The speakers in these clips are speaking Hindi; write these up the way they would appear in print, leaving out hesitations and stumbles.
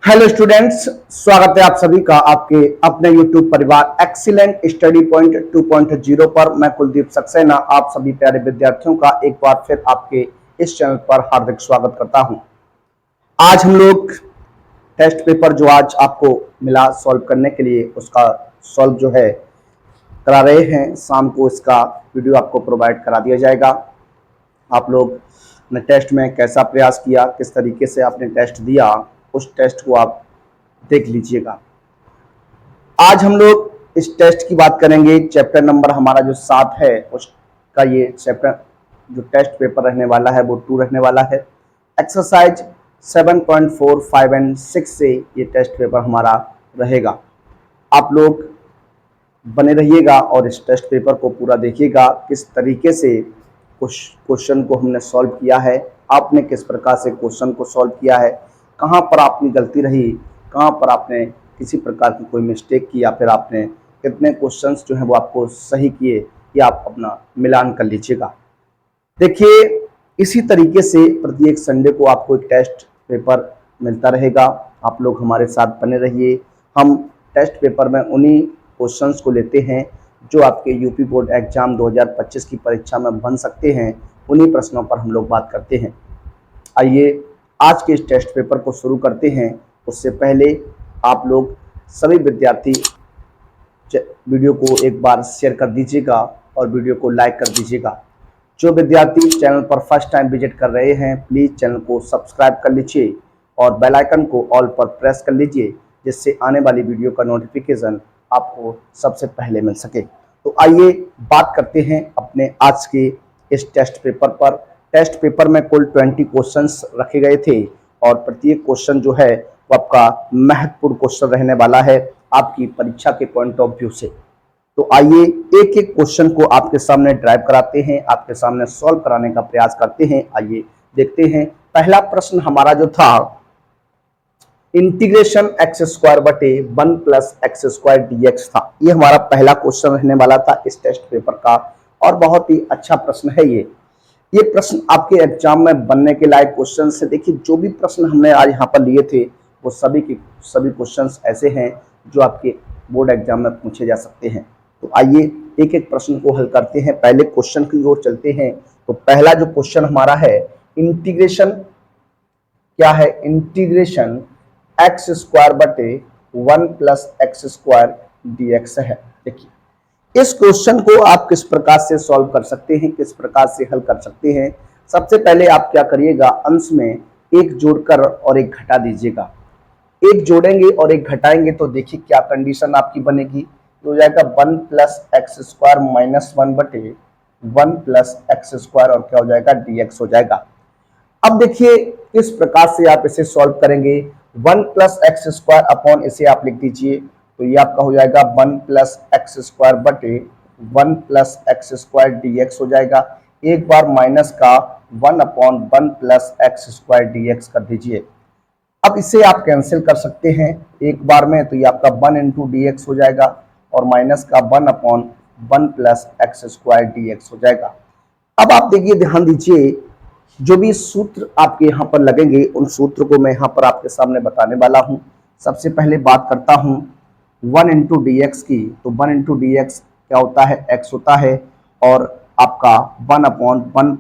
हेलो स्टूडेंट्स, स्वागत है आप सभी का आपके अपने YouTube परिवार एक्सीलेंट स्टडी पॉइंट 2.0 पर। मैं कुलदीप सक्सेना आप सभी प्यारे विद्यार्थियों का एक बार फिर आपके इस चैनल पर हार्दिक स्वागत करता हूं। आज हम लोग टेस्ट पेपर जो आज आपको मिला सॉल्व करने के लिए, उसका सॉल्व जो है करा रहे हैं। शाम को इसका वीडियो आपको प्रोवाइड करा दिया जाएगा। आप लोग ने टेस्ट में कैसा प्रयास किया, किस तरीके से आपने टेस्ट दिया, उस टेस्ट को आप देख लीजिएगा। आज हम लोग इस टेस्ट की बात करेंगे। चैप्टर नंबर हमारा जो 7 है उसका ये चैप्टर जो टेस्ट पेपर रहने वाला है वो 2 रहने वाला है। एक्सरसाइज 7.4, 5 एंड 6 से ये टेस्ट पेपर हमारा रहेगा। आप लोग बने रहिएगा और इस टेस्ट पेपर को पूरा देखिएगा, किस तरीके से क्वेश्चन को हमने सॉल्व किया है, आपने किस प्रकार से क्वेश्चन को सॉल्व किया है, कहाँ पर आपकी गलती रही, कहाँ पर आपने किसी प्रकार की कोई मिस्टेक की, या फिर आपने कितने क्वेश्चंस जो हैं वो आपको सही किए, ये आप अपना मिलान कर लीजिएगा। देखिए, इसी तरीके से प्रत्येक संडे को आपको एक टेस्ट पेपर मिलता रहेगा। आप लोग हमारे साथ बने रहिए। हम टेस्ट पेपर में उन्हीं क्वेश्चंस को लेते हैं जो आपके यूपी बोर्ड एग्जाम 2025 की परीक्षा में बन सकते हैं। उन्हीं प्रश्नों पर हम लोग बात करते हैं। आइए आज के इस टेस्ट पेपर को शुरू करते हैं। उससे पहले आप लोग सभी विद्यार्थी वीडियो को एक बार शेयर कर दीजिएगा और वीडियो को लाइक कर दीजिएगा। जो विद्यार्थी चैनल पर फर्स्ट टाइम विजिट कर रहे हैं, प्लीज़ चैनल को सब्सक्राइब कर लीजिए और बेल आइकन को ऑल पर प्रेस कर लीजिए, जिससे आने वाली वीडियो का नोटिफिकेशन आपको सबसे पहले मिल सके। तो आइए बात करते हैं अपने आज के इस टेस्ट पेपर पर। टेस्ट पेपर में कुल 20 क्वेश्चंस रखे गए थे और प्रत्येक क्वेश्चन जो है वो आपका महत्वपूर्ण क्वेश्चन रहने वाला है आपकी परीक्षा के पॉइंट ऑफ व्यू से। तो आइए एक एक क्वेश्चन को आपके सामने ड्राइव कराते हैं, आपके सामने सॉल्व कराने का प्रयास करते हैं। आइए देखते हैं। पहला प्रश्न हमारा जो था, इंटीग्रेशन एक्स स्क्वायर बटे 1 प्लस एक्स स्क्वायर dx था। ये हमारा पहला क्वेश्चन रहने वाला था इस टेस्ट पेपर का और बहुत ही अच्छा प्रश्न है ये प्रश्न आपके एग्जाम में बनने के लायक क्वेश्चन है। देखिए, जो भी प्रश्न हमने आज यहाँ पर लिए थे वो सभी के सभी क्वेश्चंस ऐसे हैं जो आपके बोर्ड एग्जाम में पूछे जा सकते हैं। तो आइए एक एक प्रश्न को हल करते हैं। पहले क्वेश्चन की ओर चलते हैं। तो पहला जो क्वेश्चन हमारा है, इंटीग्रेशन क्या है? इंटीग्रेशन एक्स स्क्वायर बटे 1 प्लस एक्स स्क्वायर dx है। देखिए, इस क्वेश्चन को आप किस प्रकार से सॉल्व कर सकते हैं, किस प्रकार से हल कर सकते हैं। सबसे पहले आप क्या करिएगा, अंश में एक जोड़कर और एक घटा दीजिएगा। एक जोड़ेंगे और एक घटाएंगे तो देखिए क्या कंडीशन आपकी बनेगी। तो हो जाएगा 1 प्लस एक्स स्क्वायर माइनस 1 बटे 1 प्लस एक्स स्क्वायर और क्या हो जाएगा, dx हो जाएगा। अब देखिए किस प्रकार से आप इसे सॉल्व करेंगे। 1 प्लस एक्स स्क्वायर अपॉन इसे आप लिख दीजिए, तो ये आपका हो जाएगा 1 प्लस एक्स स्क्वायर बटे 1 प्लस एक्स स्क्वायर dx हो जाएगा। एक बार माइनस का 1 upon 1 plus x square dx कर दीजिए। अब इसे आप कैंसिल कर सकते हैं एक बार में, तो ये आपका 1 इंटू dx हो जाएगा और माइनस का 1 upon 1 plus x square dx हो जाएगा। अब आप देखिए, ध्यान दीजिए, जो भी सूत्र आपके यहाँ पर लगेंगे उन सूत्र को मैं यहाँ पर आपके सामने बताने वाला हूँ। सबसे पहले बात करता हूँ 1 इंटू dx की। तो 1 इंटू dx क्या होता है, x होता है, और आपका 1 upon 1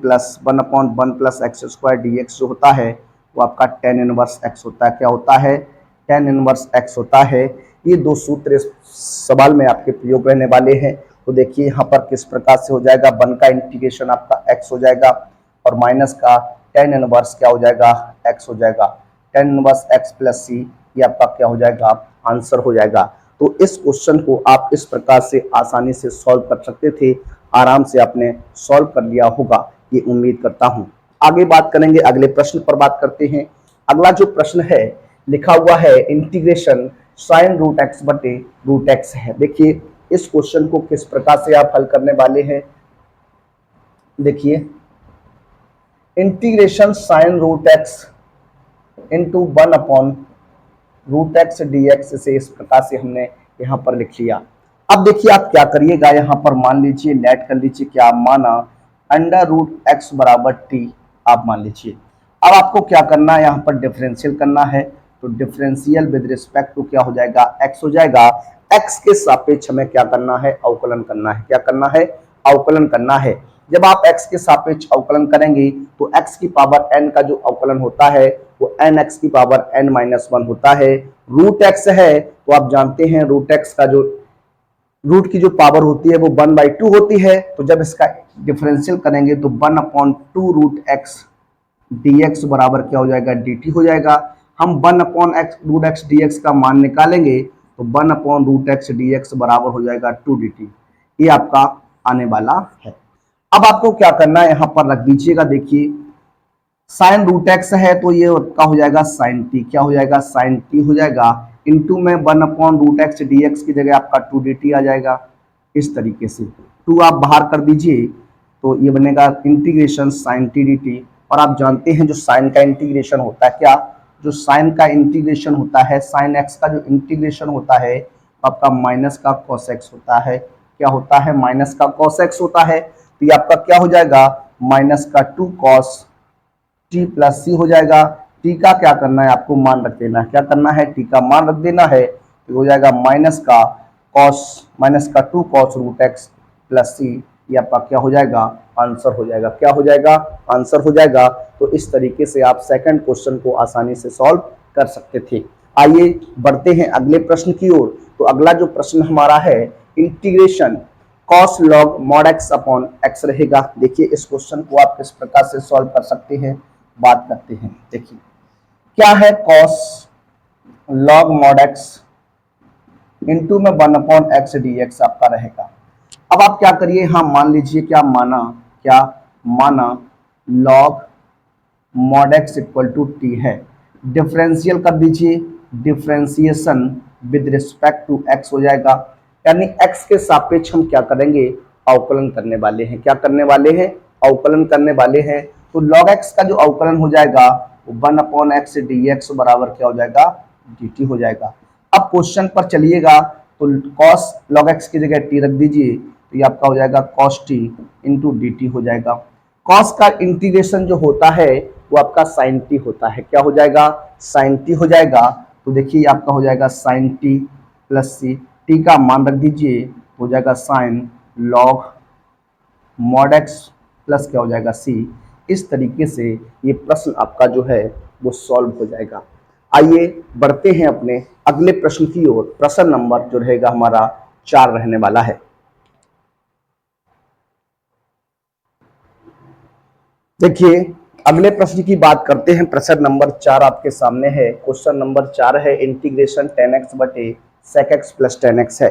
plus x square dx जो होता है वो आपका tan इनवर्स x होता है। क्या होता है, tan इनवर्स x होता है। ये दो सूत्र इस सवाल में आपके प्रयोग रहने वाले हैं। तो देखिए यहाँ पर किस प्रकार से हो जाएगा, 1 का इंटीग्रेशन आपका x हो जाएगा और माइनस का tan इनवर्स क्या हो जाएगा, x हो जाएगा। tan inverse x plus c ये आपका क्या हो जाएगा, आंसर हो जाएगा। तो इस क्वेश्चन को आप इस प्रकार से आसानी से सॉल्व कर सकते थे। आराम से आपने सॉल्व कर लिया होगा, ये उम्मीद करता हूं। आगे बात करेंगे, अगले प्रश्न पर बात करते हैं। अगला जो प्रश्न है लिखा हुआ है, इंटीग्रेशन साइन रूट एक्स बटे रूट एक्स है। देखिए इस क्वेश्चन को किस प्रकार से आप हल करने वाले हैं। देखिए, integration sine root x into 1 upon root x dx से इस प्रकार से हमने यहाँ पर लिख लिया। अब देखिए आप क्या करिएगा, यहाँ पर मान लीजिए लेट कर लीजिए, क्या माना अंडर रूट एक्स बराबर टी आप मान लीजिए। अब आपको क्या करना है, यहाँ पर डिफरेंशियल करना है। तो डिफरेंशियल विद रिस्पेक्ट टू क्या हो जाएगा, x हो जाएगा। x के सापेक्ष हमें क्या करना है, अवकलन करना है। क्या करना है, अवकलन करना है। जब आप x के सापेक्ष अवकलन करेंगे तो x की पावर n का जो अवकलन होता है वो nx की पावर n-1 होता है। रूट x है तो आप जानते हैं रूट x का जो रूट की जो पावर होती है वो 1/2 होती है। तो जब इसका डिफरेंशियल करेंगे तो 1/2 रूट एक्स dx बराबर क्या हो जाएगा, dt हो जाएगा। हम 1/रूट एक्स dx का मान निकालेंगे तो 1/रूट एक्स dx बराबर हो जाएगा 2dt। ये आपका आने वाला है। अब आपको क्या करना है, यहां पर रख दीजिएगा। देखिए साइन रूट एक्स है तो ये आपका हो जाएगा साइन टी। क्या हो जाएगा, साइन टी हो जाएगा। इंटू में 1/रूट एक्स dx की जगह आपका 2dt आ जाएगा। इस तरीके से 2 आप बाहर कर दीजिए तो ये बनेगा इंटीग्रेशन साइन टी dt। और आप जानते हैं जो साइन का इंटीग्रेशन होता है, क्या, जो साइन का इंटीग्रेशन होता है, साइन एक्स का जो इंटीग्रेशन होता है तो आपका माइनस का कॉस एक्स होता है। क्या होता है, माइनस का कॉस एक्स होता है। तो ये आपका क्या हो जाएगा, माइनस का 2 कॉस टी प्लस सी हो जाएगा। टी का क्या करना है, आपको मान रख देना है। क्या करना है, टी का मान रख देना है। तो हो जाएगा माइनस का 2 cos root x plus c. ये आपका क्या हो जाएगा, आंसर हो जाएगा। क्या हो जाएगा, आंसर हो जाएगा। तो इस तरीके से आप सेकंड क्वेश्चन को आसानी से सॉल्व कर सकते थे। आइए बढ़ते हैं अगले प्रश्न की ओर। तो अगला जो प्रश्न हमारा है integration cos log mod x upon x रहेगा। देखिए इस क्वेश्चन को आप किस प्रकार से सॉल्व कर सकते हैं, बात करते हैं। देखिए क्या है, cos log mod x into में 1/x dx आपका रहेगा। अब आप क्या करिए, हाँ मान लीजिए क्या माना log mod x equal to t है। डिफरेंशियल कर दीजिए, differentiation with respect to x हो जाएगा। यानी एक्स के सापेक्ष हम क्या करेंगे, अवकलन करने वाले हैं। क्या करने वाले हैं, अवकलन करने वाले हैं। तो log x का जो अवकलन हो जाएगा वो 1/x dx बराबर क्या हो जाएगा, dt हो जाएगा। अब क्वेश्चन पर चलिएगा तो cos log x की जगह t रख दीजिए तो ये आपका हो जाएगा cos t इंटू dt हो जाएगा। cos का इंटीग्रेशन जो होता है वो आपका sin t होता है। क्या हो जाएगा, sin t हो जाएगा। तो देखिए आपका हो जाएगा sin t प्लस सी। टी का मान रख दीजिए, हो जाएगा sign log mod x plus क्या हो जाएगा सी। इस तरीके से ये प्रश्न आपका जो है वो सॉल्व हो जाएगा। आइए बढ़ते हैं अपने अगले प्रश्न की ओर। प्रश्न नंबर जो रहेगा हमारा 4 रहने वाला है। देखिए अगले प्रश्न की बात करते हैं। प्रश्न नंबर 4 आपके सामने है। क्वेश्चन नंबर 4 है इंटीग्रेशन tan x बटे sec x plus tan x है।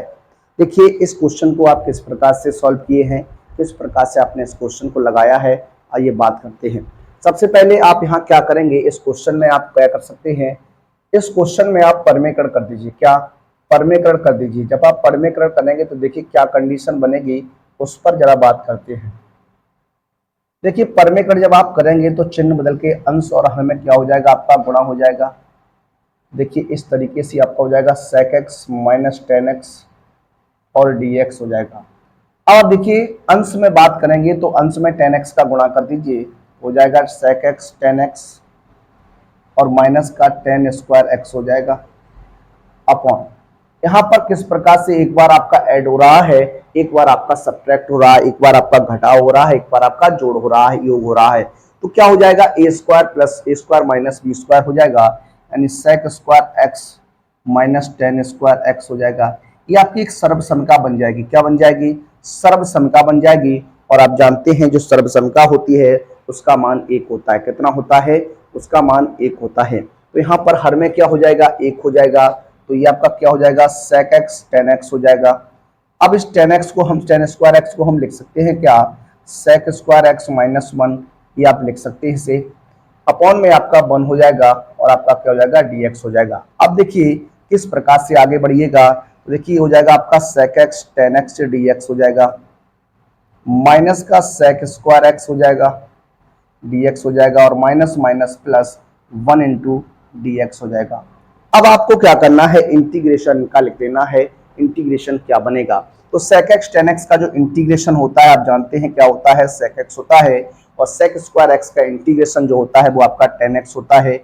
देखिए इस क्वेश्चन को आप किस प्रकार से सॉल्व किए हैं, किस प्रकार से आपने इस क्वेश्चन को लगाया है, आइए बात करते हैं। सबसे पहले आप यहाँ क्या करेंगे, इस क्वेश्चन में आप क्या कर सकते हैं, इस क्वेश्चन में आप परमेकरण कर दीजिए। क्या, परमेकरण कर दीजिए। जब आप परमेकरण करेंगे तो देखिए क्या कंडीशन बनेगी, उस पर जरा बात करते हैं। देखिए परमेकरण जब आप करेंगे तो चिन्ह बदल के अंश और हर में क्या हो जाएगा, आपका गुणा हो जाएगा। देखिए इस तरीके से आपका हो जाएगा sec x minus tan x और dx हो जाएगा। और देखिए अंश में बात करेंगे तो अंश में tan x का गुणा कर दीजिए, हो जाएगा sec x tan x और माइनस का tan स्क्वायर x हो जाएगा अपॉन। यहाँ पर किस प्रकार से एक बार आपका ऐड हो रहा है, एक बार आपका सब्ट्रैक्ट हो रहा है, एक बार आपका घटाव हो रहा है, एक बार आपका जोड़ हो रहा है, योग हो रहा है। तो क्या हो जाएगा, ए स्क्वायर प्लस ए स्क्वायर माइनस बी स्क्वायर हो जाएगा। यानी sec square x minus tan square x हो जाएगा। ये आपकी एक सर्वसमका बन जाएगी। क्या बन जाएगी, सर्वसमका बन जाएगी। और आप जानते हैं जो सर्वसमका होती है उसका मान 1 होता है। कितना होता है, उसका मान 1 होता है। तो यहाँ पर हर में क्या हो जाएगा, 1 हो जाएगा। तो ये आपका क्या हो जाएगा, sec x tan x हो जाएगा। अब इस tan x को हम tan स्क्वायर x को हम लिख सकते हैं क्या, sec स्क्वायर x माइनस 1, ये आप लिख सकते हैं इसे। अपॉन में आपका 1 हो जाएगा और आपका क्या हो जाएगा, dx हो जाएगा। अब देखिए किस प्रकार से आगे बढ़िएगा, तो देखिए हो जाएगा आपका sec x tan x से dx हो जाएगा, माइनस का sec स्क्वायर x हो जाएगा, dx हो जाएगा, और minus minus plus 1 into dx हो जाएगा। अब आपको क्या करना है, इंटीग्रेशन का लिख देना है। इंटीग्रेशन क्या बनेगा, तो sec x tan x का जो इंटीग्रेशन होता है आप जानते हैं क्या होता है, sec x होता है। और sec स्क्वायर x का इंटीग्रेशन जो होता है वो आपका tan x होता है।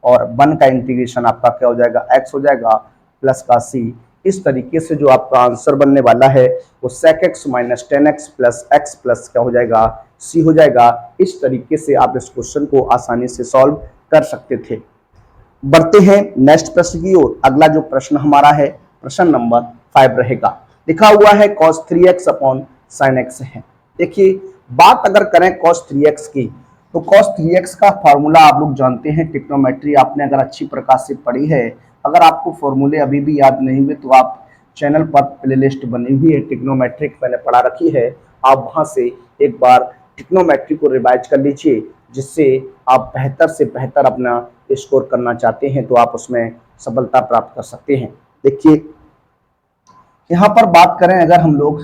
और 1 का इंटीग्रेशन आपका क्या हो जाएगा, x हो जाएगा प्लस का c। इस तरीके से जो आपका आंसर बनने वाला है वो sec x minus 10x plus x plus क्या हो जाएगा, c हो जाएगा। इस तरीके से आप इस क्वेश्चन को आसानी से सॉल्व कर सकते थे। बढ़ते हैं नेक्स्ट प्रश्न की ओर। अगला जो प्रश्न हमारा है प्रश्न नंबर 5 रहेगा। लिखा हुआ है cos 3x upon sin x है। देखिए बात अगर करें cos 3x की तो cos 3x का फॉर्मूला आप लोग जानते हैं, ट्रिग्नोमेट्री आपने अगर अच्छी प्रकार से पढ़ी है। अगर आपको फॉर्मूले अभी भी याद नहीं हुए तो आप चैनल पर प्लेलिस्ट बनी हुई है, ट्रिग्नोमेट्रिक मैंने पढ़ा रखी है, आप वहां से एक बार ट्रिग्नोमेट्री को रिवाइज कर लीजिए, जिससे आप बेहतर से बेहतर अपना स्कोर करना चाहते हैं तो आप उसमें सफलता प्राप्त कर सकते हैं। देखिए यहाँ पर बात करें अगर हम लोग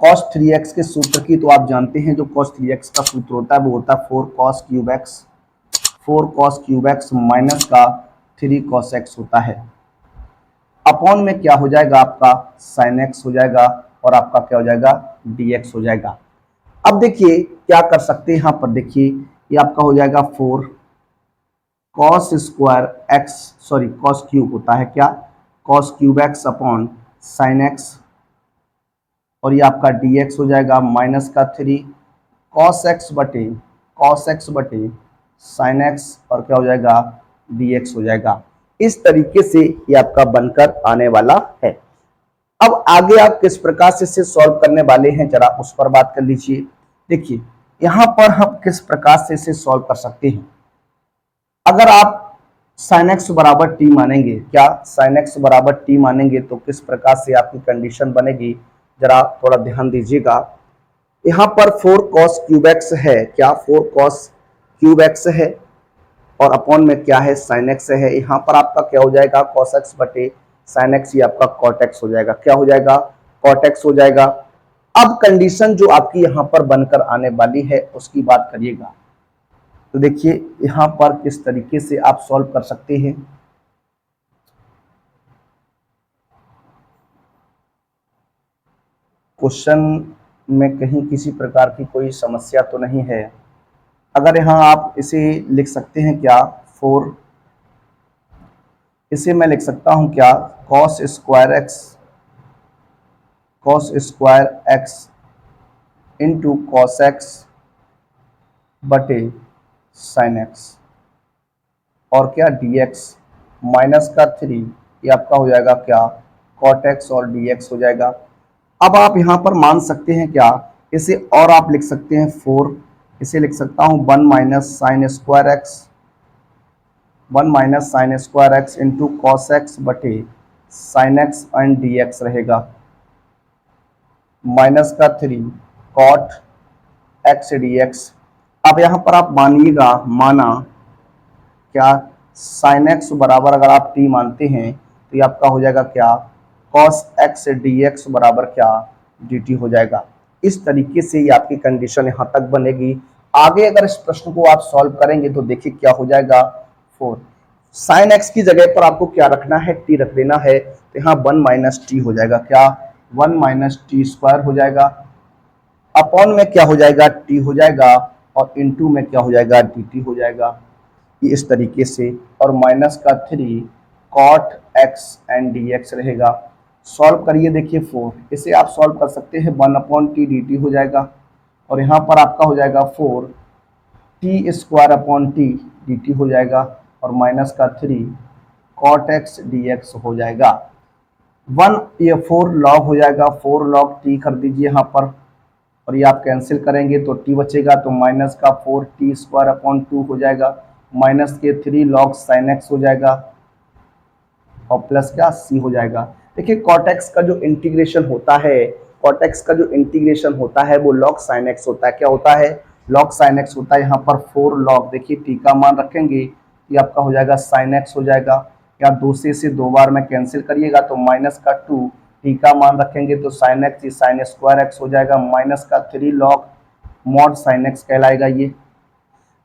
cos 3x के सूत्र की, तो आप जानते हैं जो cos 3x का सूत्र होता है वो होता है 4 cos क्यूब x माइनस का 3 cos x होता है। अपॉन में क्या हो जाएगा आपका sin x हो जाएगा और आपका क्या हो जाएगा dx हो जाएगा। अब देखिए क्या कर सकते हैं यहाँ पर, देखिए ये आपका हो जाएगा 4 cos square x, sorry cos cube होता है क्या, cos cube x upon sin x, और ये आपका dx हो जाएगा माइनस का 3 cos x बटे sin x और क्या हो जाएगा dx हो जाएगा। इस तरीके से ये आपका बनकर आने वाला है। अब आगे आप किस प्रकार से इसे सॉल्व करने वाले हैं जरा उस पर बात कर लीजिए। देखिए यहाँ पर हम किस प्रकार से इसे सॉल्व कर सकते हैं। अगर आप sin x बराबर t मानेंगे, क्या sin x बराबर t मानेंगे तो किस प्रकार से आपकी कंडीशन बनेगी, जरा थोड़ा ध्यान दीजिएगा। यहाँ पर 4 cos क्यूब x है, क्या 4 cos क्यूब x है और अपॉन में क्या है sin x है। यहाँ पर आपका क्या हो जाएगा cos x बटे sin x, ये आपका cot x हो जाएगा, क्या हो जाएगा cot x हो जाएगा। अब कंडीशन जो आपकी यहाँ पर बनकर आने वाली है उसकी बात करिएगा। तो देखिए यहाँ पर किस तरीके से आप सॉल्व कर सकते हैं। क्वेश्चन में कहीं किसी प्रकार की कोई समस्या तो नहीं है। अगर यहाँ आप इसे लिख सकते हैं क्या 4, इसे मैं लिख सकता हूँ क्या cos square x into cos x बटे sin x और क्या dx माइनस का 3, ये आपका हो जाएगा क्या cot x और dx हो जाएगा। अब आप यहाँ पर मान सकते हैं क्या इसे, और आप लिख सकते हैं 4, इसे लिख सकता हूँ 1 minus sine square x into cos x बटे sine x and d x रहेगा, माइनस का 3 कॉट एक्स डी एक्स। अब यहाँ पर आप मानिएगा, माना क्या साइन एक्स बराबर अगर आप t मानते हैं तो ये आपका हो जाएगा क्या कॉस एक्स डी एक्स बराबर क्या dt हो जाएगा। इस तरीके से ये आपकी कंडीशन यहाँ तक बनेगी। आगे अगर इस प्रश्न को आप सॉल्व करेंगे तो देखिए क्या हो जाएगा 4 साइन एक्स की जगह पर आपको क्या रखना है, t रख देना है, तो यहाँ 1 माइनस टी हो जाएगा, क्या 1 माइनस टी स्क्वायर हो जाएगा, अपॉन में क्या हो जाएगा t हो जाएगा और इनटू में क्या हो जाएगा dt हो जाएगा। ये इस तरीके से, और माइनस का 3 कॉट x एंड dx रहेगा। सॉल्व करिए, देखिए 4, इसे आप सॉल्व कर सकते हैं 1 अपॉन टी dt हो जाएगा, और यहाँ पर आपका हो जाएगा 4 T square upon T dt हो जाएगा, और माइनस का 3 कॉट x dx हो जाएगा। 1 ये 4 लॉग हो जाएगा, 4 लॉग टी कर दीजिए यहाँ पर, और ये आप कैंसिल करेंगे तो टी बचेगा, तो माइनस का 4 टी स्क्वायर अपॉन 2 हो जाएगा, माइनस के 3 लॉग साइन एक्स हो जाएगा और प्लस क्या सी हो जाएगा। देखिए कॉट एक्स का जो इंटीग्रेशन होता है, कॉट एक्स का जो इंटीग्रेशन होता है वो लॉग साइन एक्स होता है, क्या होता है लॉग साइन एक्स होता है। यहाँ पर 4 लॉग, देखिए टी का मान रखेंगे ये आपका हो जाएगा साइन एक्स हो जाएगा, या 2 से इसे 2 बार में कैंसिल करिएगा तो माइनस का 2 टी का मान रखेंगे तो साइन एक्स, ये साइन स्क्वायर एक्स हो जाएगा, माइनस का 3 लॉग मॉड साइन एक्स कहलाएगा ये।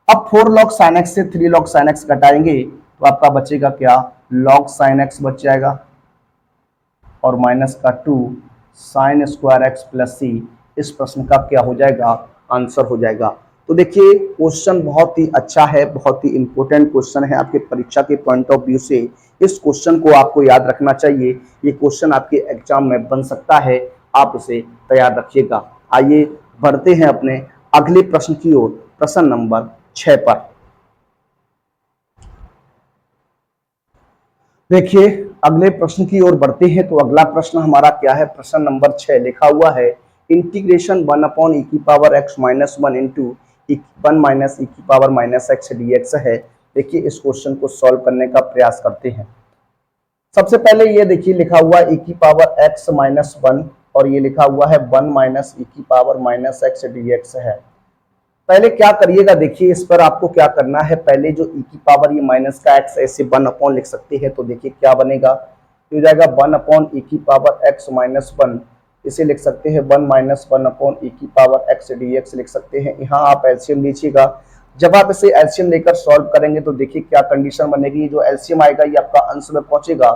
अब 4 लॉग साइन एक्स से 3 लॉग साइन एक्स घटाएंगे तो आपका बचेगा क्या लॉग साइन एक्स बच जाएगा, और माइनस का 2 साइन स्क्वायर एक्स प्लस सी इस प्रश्न का क्या हो जाएगा आंसर हो जाएगा। तो देखिए क्वेश्चन बहुत ही अच्छा है, बहुत ही इंपॉर्टेंट क्वेश्चन है आपके परीक्षा के पॉइंट ऑफ व्यू से। इस क्वेश्चन को आपको याद रखना चाहिए, ये क्वेश्चन आपके एग्जाम में बन सकता है, आप इसे तैयार रखिएगा। आइए बढ़ते हैं अपने अगले प्रश्न की ओर, प्रश्न नंबर 6 पर। देखिए अगले प्रश्न की ओर बढ़ते हैं। तो अगला प्रश्न हमारा क्या है, प्रश्न नंबर 6 लिखा हुआ है integration 1/e⁻⁻x-1 into 1 - e⁻⁻x dx है। देखिए इस क्वेश्चन को सॉल्व करने का प्रयास करते हैं। सबसे पहले ये देखिए लिखा हुआ e⁻x-1 और ये लिखा हुआ है 1 - e⁻⁻x dx है। पहले क्या करिएगा, देखिए इस पर आपको क्या करना है, पहले जो e की पावर ये माइनस का x ऐसे 1 लिख सकते हैं। तो देखिए क्या बनेगा, हो जाएगा 1/e⁻x-1, इसे लिख सकते हैं 1 - 1/e⁻x dx लिख सकते हैं। यहाँ आप एलसीएम लीजिएगा। जब आप इसे एलसीएम लेकर सॉल्व करेंगे तो देखिए क्या कंडीशन बनेगी, जो एलसीएम आएगा ये आपका अंश में पहुंचेगा।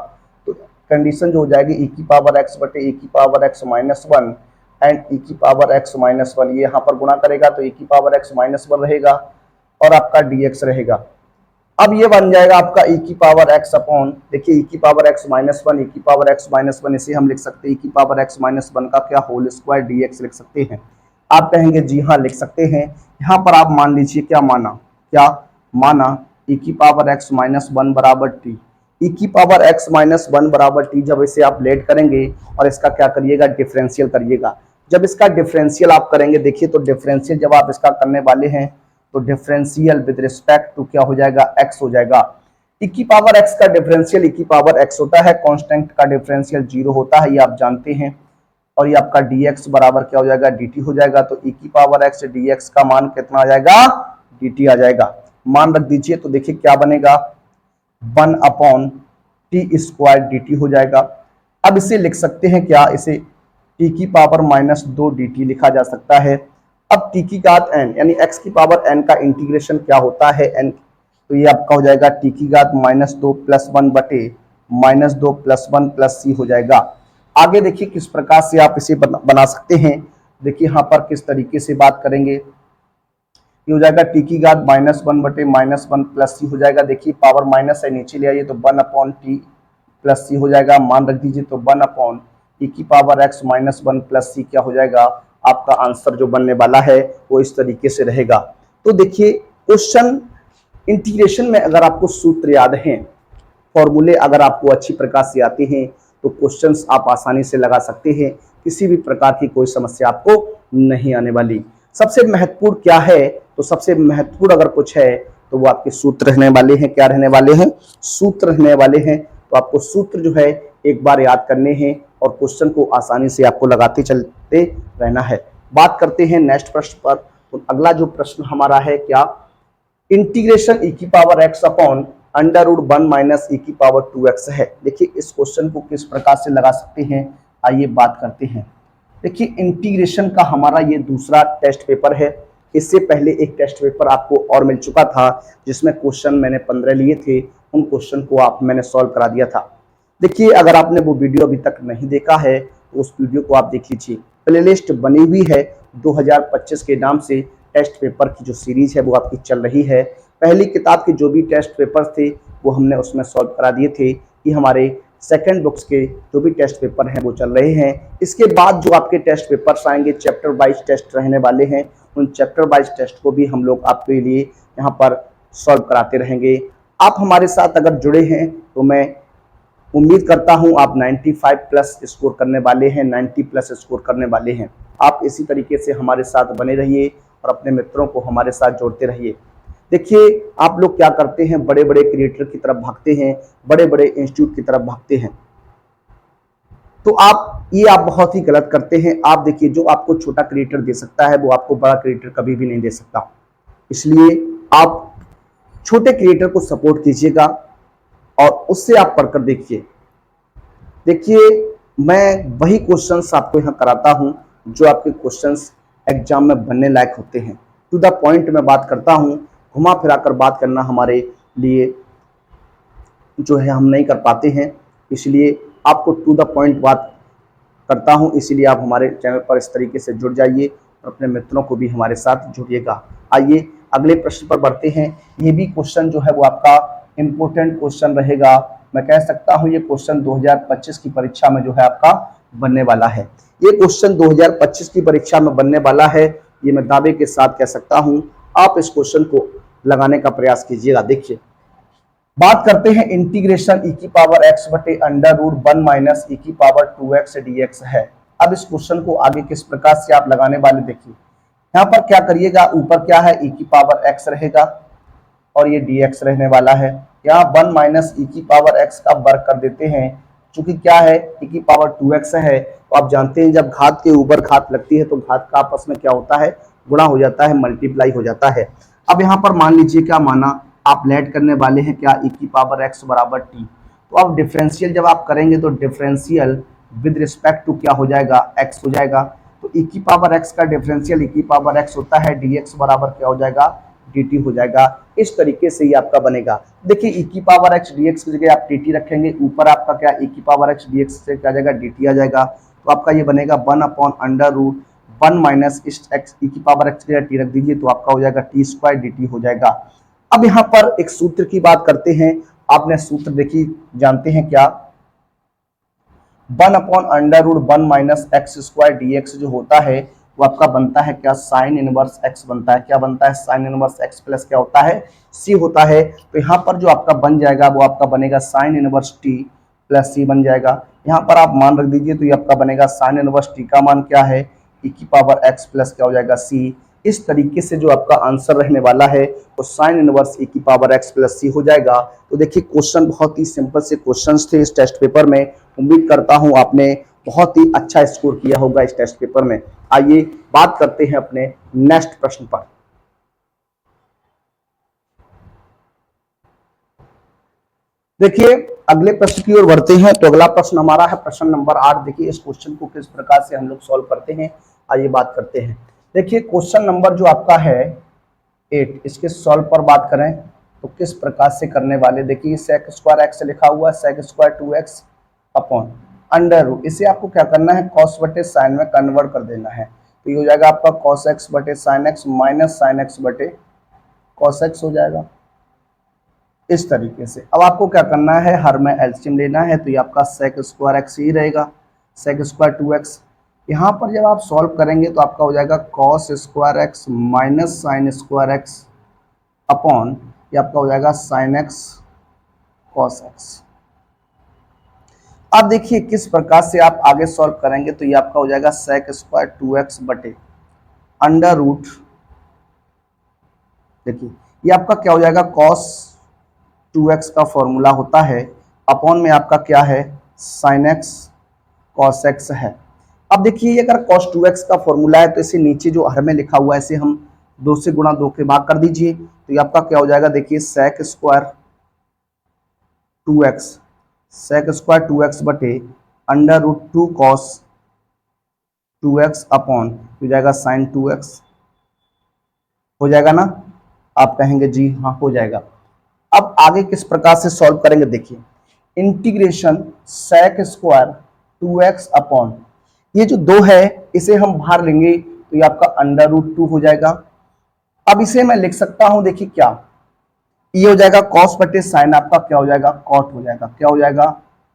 तो कंडीशन जो हो जाएगी e⁻x/e⁻x-1 एंड e⁻x-1, ये यहाँ पर गुणा करेगा तो e⁻x-1 रहेगा और आपका dx रहेगा। अब ये बन जाएगा आपका e⁻x अपॉन, देखिए e⁻x-1 इसे हम लिख सकते हैं e⁻x-1 का क्या होल स्क्वायर dx लिख सकते हैं। आप कहेंगे जी हाँ लिख सकते हैं। यहाँ पर आप मान लीजिए क्या माना e⁻x-1 बराबर t, e⁻x-1 बराबर t। जब इसे आप लेट करेंगे और इसका क्या करिएगा, डिफरेंशियल करिएगा। जब इसका डिफरेंशियल आप करेंगे, देखिए तो डिफरेंशियल जब आप इसका करने वाले हैं तो डिफरेंशियल विद रिस्पेक्ट टू क्या हो जाएगा, x हो जाएगा। e⁻x का डिफरेंशियल e⁻x होता है, कांस्टेंट का डिफरेंशियल 0 होता है, ये आप जानते हैं। और ये आपका dx बराबर क्या हो जाएगा, dt हो जाएगा। तो e⁻x dx का मान कितना आ जाएगा, dt आ जाएगा। मान रख दीजिए तो देखिए क्या बनेगा, 1/t² dt हो जाएगा। अब इसे लिख सकते हैं क्या, इसे t की पावर -2 dt लिखा जा सकता है। अब t की घात n यानी x की पावर n का इंटीग्रेशन क्या होता है n, तो ये आपका हो जाएगा t की घात -2 + 1 बटे -2 + 1 + c हो जाएगा। आगे देखिए किस प्रकार से आप इसे बना सकते हैं। देखिए यहाँ पर किस तरीके से बात करेंगे, ये हो जाएगा t की घात -1 बटे -1 + c हो जाएगा। देखिए पावर माइनस है, नीचे ले आइए तो 1/t + c हो जाएगा। मान रख दीजिए तो 1/e⁻x-1 + c क्या हो जाएगा, आपका आंसर जो बनने वाला है वो इस तरीके से रहेगा। तो देखिए क्वेश्चन इंटीग्रेशन में अगर आपको सूत्र याद हैं, फॉर्मूले अगर आपको अच्छी प्रकार से आते हैं तो क्वेश्चंस आप आसानी से लगा सकते हैं, किसी भी प्रकार की कोई समस्या आपको नहीं आने वाली। सबसे महत्वपूर्ण क्या है, तो सबसे महत्वपूर्ण अगर कुछ है तो वो आपके सूत्र रहने वाले हैं। क्या रहने वाले हैं, सूत्र रहने वाले हैं। तो आपको सूत्र जो है एक बार याद करने हैं और क्वेश्चन को आसानी से आपको लगाते चलते रहना है। बात करते हैं नेक्स्ट प्रश्न पर। तो अगला जो प्रश्न हमारा है क्या, इंटीग्रेशन e⁻x अपॉन √1 - e⁻2x है। देखिए इस क्वेश्चन को किस प्रकार से लगा सकते हैं, आइए बात करते हैं। देखिए इंटीग्रेशन का हमारा ये दूसरा टेस्ट पेपर है। इससे पहले एक टेस्ट पेपर आपको और मिल चुका था जिसमें क्वेश्चन मैंने 15 लिए थे, उन क्वेश्चन को मैंने सॉल्व करा दिया था। देखिए अगर आपने वो वीडियो अभी तक नहीं देखा है तो उस वीडियो को आप देख लीजिए। प्लेलिस्ट बनी हुई है 2025 के नाम से, टेस्ट पेपर की जो सीरीज है वो आपकी चल रही है। पहली किताब के जो भी टेस्ट पेपर थे वो हमने उसमें सॉल्व करा दिए थे। ये हमारे सेकंड बुक्स के जो भी टेस्ट पेपर हैं वो चल रहे हैं। इसके बाद जो आपके टेस्ट पेपर्स आएंगे, चैप्टर वाइज टेस्ट रहने वाले हैं, उन चैप्टर वाइज टेस्ट को भी हम लोग आपके लिए यहाँ पर सॉल्व कराते रहेंगे। आप हमारे साथ अगर जुड़े हैं तो मैं उम्मीद करता हूं आप 95+ स्कोर करने वाले हैं, 90+ स्कोर करने वाले हैं। आप इसी तरीके से हमारे साथ बने रहिए और अपने मित्रों को हमारे साथ जोड़ते रहिए। देखिए आप लोग क्या करते हैं, बड़े बड़े क्रिएटर की तरफ भागते हैं, बड़े बड़े इंस्टीट्यूट की तरफ भागते हैं, तो आप बहुत ही गलत करते हैं। आप देखिए जो आपको छोटा क्रिएटर दे सकता है वो आपको बड़ा क्रिएटर कभी भी नहीं दे सकता। इसलिए आप छोटे क्रिएटर को सपोर्ट कीजिएगा और उससे आप पढ़कर देखिए। देखिए मैं वही क्वेश्चंस आपको यहाँ कराता हूँ जो आपके क्वेश्चंस एग्जाम में बनने लायक होते हैं। टू द पॉइंट में बात करता हूँ, घुमा फिरा कर बात करना हमारे लिए जो है हम नहीं कर पाते हैं, इसलिए आपको टू द पॉइंट बात करता हूँ। इसीलिए आप हमारे चैनल पर इस तरीके से जुड़ जाइए और अपने मित्रों को भी हमारे साथ जुड़िएगा। आइए अगले प्रश्न पर बढ़ते हैं। ये भी क्वेश्चन जो है वो आपका इम्पोर्टेंट क्वेश्चन रहेगा। मैं कह सकता हूँ ये क्वेश्चन 2025 की परीक्षा में जो है आपका बनने वाला है। ये क्वेश्चन 2025 की परीक्षा में बनने वाला है, ये मैं दावे के साथ कह सकता हूँ। आप इस क्वेश्चन को लगाने का प्रयास कीजिएगा। देखिए, बात करते हैं इंटीग्रेशन ई की पावर एक्स बटे अंडर रूट 1 माइनस ई की पावर 2x dx है। अब इस क्वेश्चन को आगे किस प्रकार से आप लगाने वाले, देखिए यहाँ पर क्या करिएगा, ऊपर क्या है ई की पावर x रहेगा और ये dx रहने वाला है। यहाँ 1 माइनस ई की पावर x का वर्ग कर देते हैं, चूंकि क्या है ई की पावर 2x है, तो आप जानते हैं जब घात के ऊपर घात लगती है तो घात का आपस में क्या होता है, गुणा हो जाता है, मल्टीप्लाई हो जाता है। अब यहाँ पर मान लीजिए क्या माना, आप लेट करने वाले हैं क्या, ई की पावर x बराबर t। तो अब डिफरेंशियल जब आप करेंगे तो डिफरेंशियल विद रिस्पेक्ट टू क्या हो जाएगा, x हो जाएगा। तो ई की पावर x का डिफरेंशियल ई की पावर x होता है, dx बराबर क्या हो जाएगा, dt हो जाएगा। इस तरीके से ही आपका बनेगा। देखिए ई की पावर x dx की जगह आप dt रखेंगे, ऊपर आपका क्या ई की पावर x dx से क्या आ जाएगा, dt आ जाएगा। तो आपका ये बनेगा 1 अपॉन अंडर रूट 1 माइनस इस x ई की पावर x की जगह t रख दीजिए, तो आपका हो जाएगा t स्क्वायर dt हो जाएगा। अब यहाँ पर एक सूत्र की बात करते हैं। आपने सूत्र देखी जानते हैं क्या, 1 upon under root 1 minus x square dx जो होता है वो आपका बनता है क्या, साइन इनवर्स x बनता है। क्या बनता है, साइन इनवर्स x प्लस क्या होता है, c होता है। तो यहाँ पर जो आपका बन जाएगा वो आपका बनेगा sine inverse t plus c बन जाएगा। यहाँ पर आप मान रख दीजिए, तो ये आपका बनेगा साइन इनवर्स t का मान क्या है, e की पावर x प्लस क्या हो जाएगा c। इस तरीके से जो आपका आंसर रहने वाला है वो साइन इनवर्स e की पावर x प्लस c हो जाएगा। तो देखिए क्वेश्चन बहुत ही सिंपल से क्वेश्चंस थे इस टेस्ट पेपर में। उम्मीद करता हूं आपने बहुत ही अच्छा स्कोर किया होगा इस टेस्ट पेपर में। आइए बात करते हैं अपने नेक्स्ट प्रश्न पर। देखिए अगले प्रश्न की ओर बढ़ते हैं। तो अगला प्रश्न हमारा है प्रश्न नंबर 8। देखिए इस क्वेश्चन को किस प्रकार से हम लोग सॉल्व करते हैं, आइए बात करते हैं। देखिए क्वेश्चन नंबर जो आपका है 8, इसके सॉल्व पर बात करें तो किस प्रकार से करने वाले। देखिए सेक स्क्वायर एक्स लिखा हुआ है, sec square 2x upon under root, इसे आपको क्या करना है, कॉस बटे साइन में कन्वर्ट कर देना है। तो ये हो जाएगा आपका कॉस एक्स बटे sine x minus sine x बटे कॉस एक्स हो जाएगा इस तरीके से। अब आपको क्या करना है, हर में एलसीएम लेना है, तो ये आपका सेक स्क्वायर एक्स ही रहेगा, सेक स्क्वायर 2x। यहाँ पर जब आप सॉल्व करेंगे तो आपका हो जाएगा cos square x minus sine square x upon ये आपका हो जाएगा साइन एक्स कॉस एक्स। अब देखिए किस प्रकार से आप आगे सॉल्व करेंगे, तो ये आपका हो जाएगा सेक स्क्वायर 2x बटे अंडर रूट, देखिए ये आपका क्या हो जाएगा, कॉस 2x का फॉर्मूला होता है, अपॉन में आपका क्या है, साइन एक्स कॉस एक्स है। अब देखिए अगर cos 2x का फॉर्मूला है तो इसे नीचे जो हर में लिखा हुआ है इसे हम 2 से गुणा 2 के भाग कर दीजिए, तो ये आपका क्या हो जाएगा, देखिए सेक स्क्वायर 2x, सेक स्क्वायर 2x बटे under root 2 cos 2x upon हो जाएगा साइन 2x। हो जाएगा ना, आप कहेंगे जी हाँ हो जाएगा। अब आगे किस प्रकार से सॉल्व करेंगे, देखिए इंटीग्रेशन सेक स्क्वायर 2x अपॉन ये जो 2 है इसे हम बाहर लेंगे तो ये आपका अंडर रूट 2 हो जाएगा। अब इसे मैं लिख सकता हूं, देखिए क्या ये हो जाएगा कॉस बटे साइन, आपका क्या हो जाएगा, कॉट हो जाएगा। क्या हो जाएगा,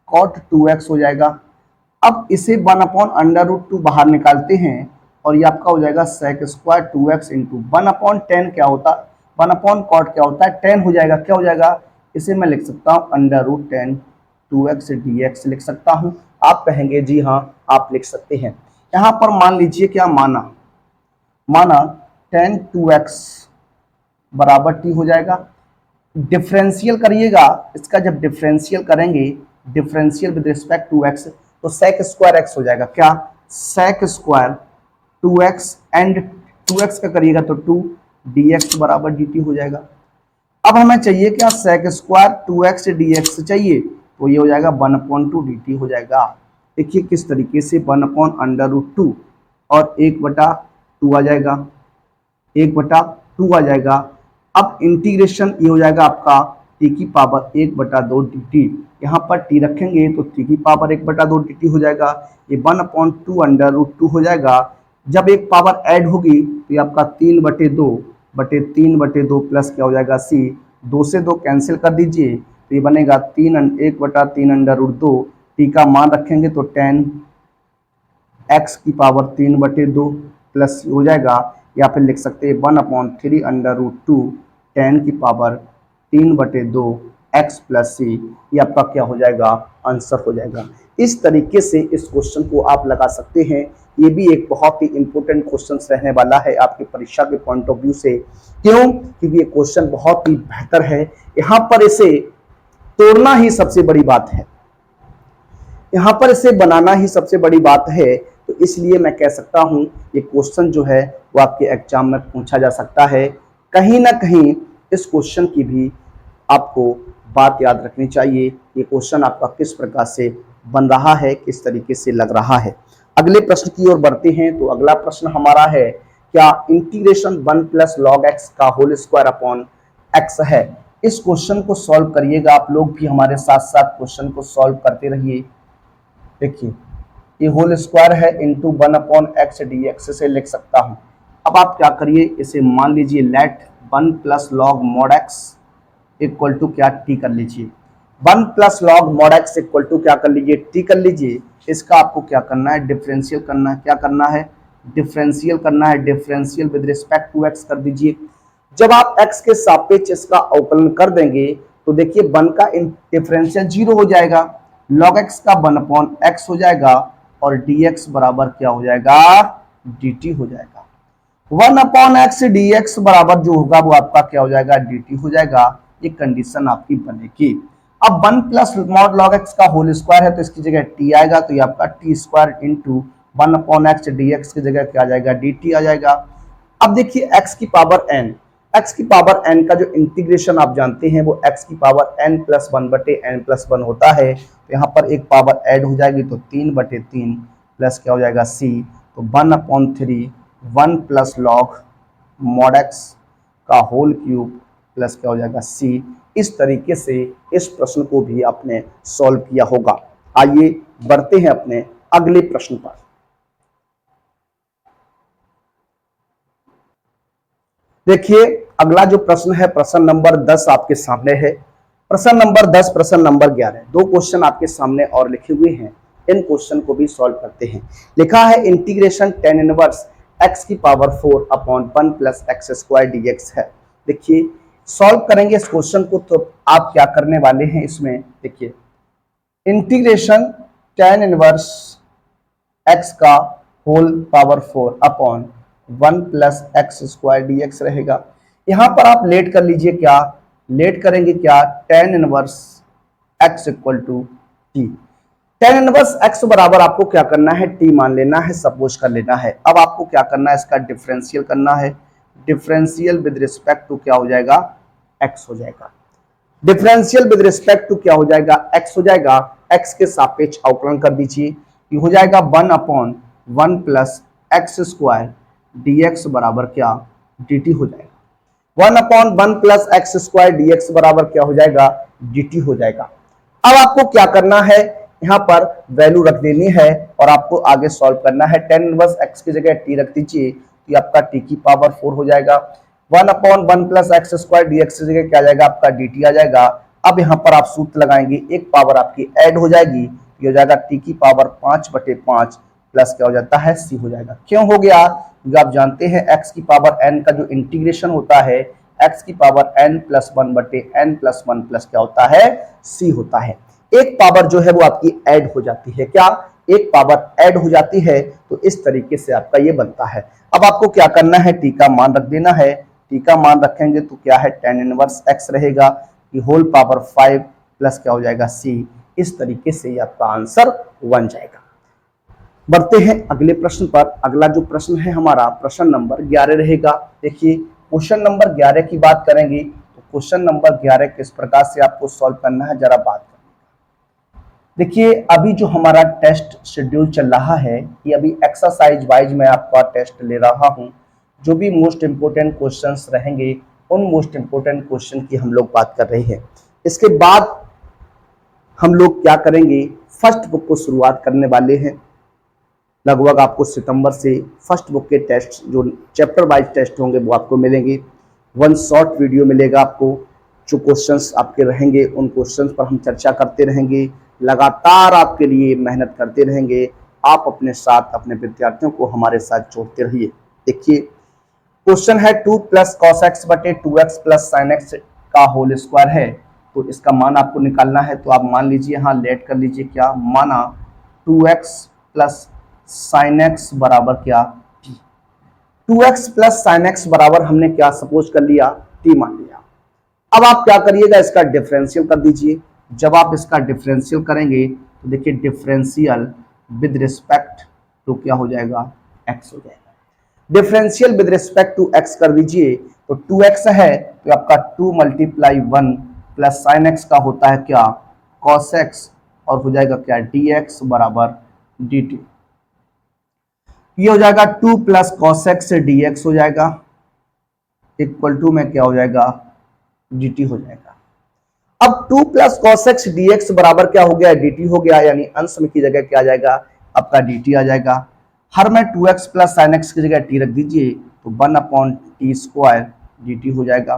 कॉट 2x हो जाएगा। अब इसे 1 अपॉन अंडर रूट 2 बाहर निकालते हैं और ये आपका हो जाएगा सेक स्क्वायर 2x इंटू 1 अपॉन 10 क्या होता है, 1 अपॉन कॉट क्या होता है 10 हो जाएगा। क्या हो जाएगा, इसे मैं लिख सकता हूँ अंडर रूट 10 2x dx लिख सकता हूँ। आप कहेंगे जी हाँ आप लिख सकते हैं। यहाँ पर मान लीजिए क्या माना 10 2x बराबर t हो जाएगा। डिफरेंशियल करिएगा, इसका जब डिफरेंशियल करेंगे, differential with respect to x, तो सेक स्क्वायर x हो जाएगा। क्या, सेक स्क्वायर 2x एंड 2x का करिएगा तो 2 dx बराबर dt हो जाएगा। अब हमें चाहिए क्या, सेक स्क्वायर 2x dx चाहिए, तो ये हो जाएगा 1/2 dt हो जाएगा। देखिए किस तरीके से 1/√2 और 1/2 आ जाएगा, 1/2 आ जाएगा। अब इंटीग्रेशन ये हो जाएगा आपका t की पावर 1/2 dt, यहाँ पर t रखेंगे तो t की पावर 1/2 dt हो जाएगा। ये 1/2 √2 हो जाएगा जब एक पावर ऐड होगी तो ये आपका 3/2 प्लस क्या हो जाएगा सी, 2 से 2 कैंसिल कर दीजिए तो ये बनेगा 1/3 अंडर रूट 2। टी का मान रखेंगे तो 10 की पावर 3/2 प्लस हो जाएगा, या फिर लिख सकते हैं 1/3 अंडर रूट 2 10 की पावर 3/2 एक्स प्लस सी। ये आपका क्या हो जाएगा, आंसर हो जाएगा। इस तरीके से इस क्वेश्चन को आप लगा सकते हैं। ये भी एक बहुत ही इंपॉर्टेंट क्वेश्चन रहने वाला है आपकी परीक्षा के पॉइंट ऑफ व्यू से। क्यों? क्योंकि ये क्वेश्चन बहुत ही बेहतर है। यहाँ पर इसे तोड़ना ही सबसे बड़ी बात है, यहाँ पर इसे बनाना ही सबसे बड़ी बात है। तो इसलिए मैं कह सकता हूं ये क्वेश्चन जो है वो आपके एग्जाम में पूछा जा सकता है। कहीं ना कहीं इस क्वेश्चन की भी आपको बात याद रखनी चाहिए, ये क्वेश्चन आपका किस प्रकार से बन रहा है, किस तरीके से लग रहा है। अगले प्रश्न की ओर बढ़ते हैं। तो अगला प्रश्न हमारा है, क्या इंटीग्रेशन 1 प्लस लॉग एक्स का होल स्क्वायर अपॉन एक्स है। इस क्वेश्चन को सॉल्व करिएगा, आप लोग भी हमारे साथ साथ क्वेश्चन को सॉल्व करते रहिए। देखिए ये होल स्क्वायर है इंटू 1/x dx से लिख सकता हूं। अब आप क्या करिए, इसे मान लीजिए let 1 plus log mod x equal to क्या टी कर लीजिए। 1 plus log mod x equal to क्या कर लीजिए, टी कर लीजिए। इसका आपको क्या करना है, डिफरेंशियल करना है। क्या करना है, डिफरेंशियल करना है। Differential with respect to x कर दीजिए। जब आप एक्स के सापेक्ष इसका अवकलन कर देंगे तो देखिए 1 का डिफरेंशियल 0 हो जाएगा, log x का 1/x हो जाएगा और dx बराबर क्या हो जाएगा, dt हो जाएगा। 1/x dx बराबर जो होगा वो आपका क्या हो जाएगा, dt हो जाएगा। ये कंडीशन आपकी बनेगी। अब 1 प्लस मॉड log x का होल स्क्वायर है तो इसकी जगह t आएगा, तो ये आपका T square into 1/x dx की जगह क्या आ जाएगा, dt आ जाएगा। अब देखिए x की पावर n, x की पावर n का जो इंटीग्रेशन आप जानते हैं वो x की पावर n+1/n+1 होता है। तो यहाँ पर एक पावर ऐड हो जाएगी तो 3/3 प्लस क्या हो जाएगा c, तो 1/3 1 प्लस लॉग मॉड x का होल क्यूब प्लस क्या हो जाएगा c। इस तरीके से इस प्रश्न को भी आपने सॉल्व किया होगा। आइए बढ़ते हैं अपने अगले प्रश्न पर। देखिए अगला जो प्रश्न है प्रश्न नंबर 10 आपके सामने है। प्रश्न नंबर 10, प्रश्न नंबर 11, दो क्वेश्चन आपके सामने और लिखे हुए हैं। इन क्वेश्चन को भी सॉल्व करते हैं। लिखा है इंटीग्रेशन tan इनवर्स x की power 4 upon 1 plus x square dx है। देखिए सॉल्व करेंगे इस क्वेश्चन को तो आप क्या करने वाले हैं, इसमें देखिए इंटीग्रेशन tan इनवर्स x का whole power 4 upon 1 plus x square dx रहेगा। यहां पर आप लेट कर लीजिए, क्या लेट करेंगे, क्या tan inverse x equal to t. tan inverse x बराबर आपको क्या करना है, t मान लेना है, सपोज कर लेना है। अब आपको क्या करना है, इसका डिफरेंशियल करना है। डिफरेंशियल विद रिस्पेक्ट टू क्या हो जाएगा, x हो जाएगा। डिफरेंशियल विद रिस्पेक्ट टू क्या हो जाएगा, x हो जाएगा। x के सापेक्ष अवकलन कर दीजिए, ये हो जाएगा 1/1 प्लस एक्स स्क्वायर dx बराबर क्या, dt हो जाएगा। 1/1 प्लस एक्स स्क्वायर dx बराबर क्या हो जाएगा, dt हो जाएगा। अब आपको क्या करना है, यहाँ पर वैल्यू रख देनी है और आपको आगे सॉल्व करना है। tan इनवर्स x की जगह t रख दीजिए, तो आपका t की पावर 4 हो जाएगा। 1/1 प्लस एक्स स्क्वायर dx की जगह क्या आ जाएगा, आपका dt आ जाएगा। अब यहाँ पर आप सूत्र लगाएंगे, एक पावर आपकी ऐड हो जाएगी, ये हो जाएगा t की पावर 5/5 प्लस क्या हो जाता है, c हो जाएगा। क्यों हो गया, क्योंकि आप जानते हैं x की पावर n का जो इंटीग्रेशन होता है x की पावर n+1/n+1 प्लस क्या होता है, c होता है। एक पावर जो है वो आपकी ऐड हो जाती है, क्या, एक पावर ऐड हो जाती है। तो इस तरीके से आपका ये बनता है। अब आपको क्या करना है, टी का मान रख देना है। टी का मान रखेंगे तो क्या है, tan इनवर्स x रहेगा, कि होल पावर 5 प्लस क्या हो जाएगा, c। इस तरीके से ये आपका आंसर बन जाएगा। बढ़ते हैं अगले प्रश्न पर। अगला जो प्रश्न है हमारा प्रश्न नंबर 11 रहेगा। देखिए क्वेश्चन नंबर 11 की बात करेंगे तो क्वेश्चन नंबर 11 किस प्रकार से आपको सॉल्व करना है, जरा बात करें। देखिए अभी जो हमारा टेस्ट शेड्यूल चल रहा है, ये अभी एक्सरसाइज वाइज मैं आपका टेस्ट ले रहा हूं। जो भी मोस्ट इंपोर्टेंट क्वेश्चंस रहेंगे उन मोस्ट इंपोर्टेंट क्वेश्चन की हम लोग बात कर रहे हैं। इसके बाद हम लोग क्या करेंगे, फर्स्ट बुक को शुरुआत करने वाले हैं। लगभग आपको सितंबर से फर्स्ट बुक के टेस्ट जो चैप्टर वाइज टेस्ट होंगे वो आपको मिलेंगे। वन शॉर्ट वीडियो मिलेगा आपको, जो क्वेश्चंस आपके रहेंगे उन क्वेश्चंस पर हम चर्चा करते रहेंगे, लगातार आपके लिए मेहनत करते रहेंगे। आप अपने साथ अपने विद्यार्थियों को हमारे साथ जोड़ते रहिए। देखिए क्वेश्चन है 2 प्लस कॉस एक्स बटे 2x प्लस साइन एक्स का होल स्क्वायर है, तो इसका मान आपको निकालना है। तो आप मान लीजिए, हाँ लेट कर लीजिए, क्या माना 2x प्लस साइन एक्स बराबर क्या t। 2x plus sine x बराबर हमने क्या सपोज कर लिया, t मान लिया। अब आप क्या करिएगा, इसका डिफरेंशियल कर दीजिए। जब आप इसका डिफरेंशियल करेंगे तो देखिए डिफरेंशियल विद रिस्पेक्ट टू क्या हो जाएगा, x हो जाएगा। Differential with respect to x कर दीजिए, तो 2x है तो आपका 2 मल्टीप्लाई 1 प्लस साइन एक्स का होता है क्या, cos x, और हो जाएगा क्या dx बराबर dt। ये हो जाएगा 2 प्लस कॉस एक्स से dx हो जाएगा इक्वल टू में क्या हो जाएगा, dt हो जाएगा। अब 2 प्लस कॉस एक्स dx बराबर क्या हो गया, dt हो गया, यानी अंश में की जगह क्या आ जाएगा, आपका dt आ जाएगा। हर में 2x प्लस साइन एक्स की जगह t रख दीजिए, तो 1/t स्क्वायर dt हो जाएगा।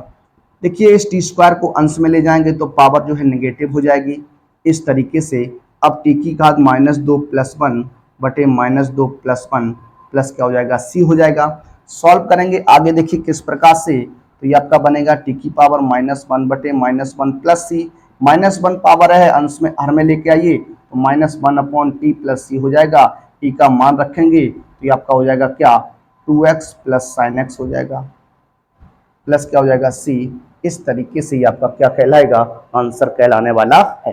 देखिए इस t स्क्वायर को अंश में ले जाएंगे तो पावर जो है नेगेटिव हो जाएगी। इस तरीके से अब t की घात -2 प्लस 1 बटे -2 प्लस 1 प्लस क्या हो जाएगा, c हो जाएगा। सॉल्व करेंगे आगे, देखिए किस प्रकार से, तो ये आपका बनेगा t की पावर -1 बटे -1 प्लस c। -1 पावर है, अंश में हर में लेके आइए, तो -1/t प्लस c हो जाएगा। t का मान रखेंगे तो ये आपका हो जाएगा क्या, 2x प्लस साइन एक्स हो जाएगा, प्लस क्या हो जाएगा c। इस तरीके से ये आपका क्या कहलाएगा, आंसर कहलाने वाला है।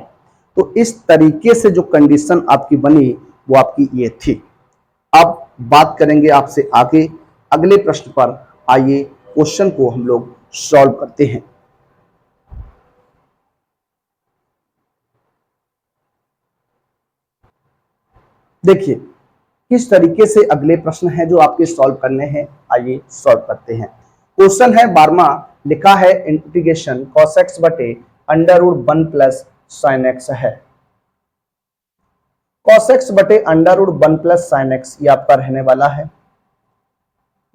तो इस तरीके से जो कंडीशन आपकी बनी वो आपकी ये थी। अब बात करेंगे आपसे आगे अगले प्रश्न पर। आइए क्वेश्चन को हम लोग सॉल्व करते हैं। देखिए किस तरीके से अगले प्रश्न है जो आपके सॉल्व करने हैं, आइए सॉल्व करते हैं। क्वेश्चन है 12वां, लिखा है इंटीग्रेशन cos x बटे √1 प्लस साइन एक्स है। cos x बटे √1 प्लस साइन एक्स ये आपका रहने वाला है।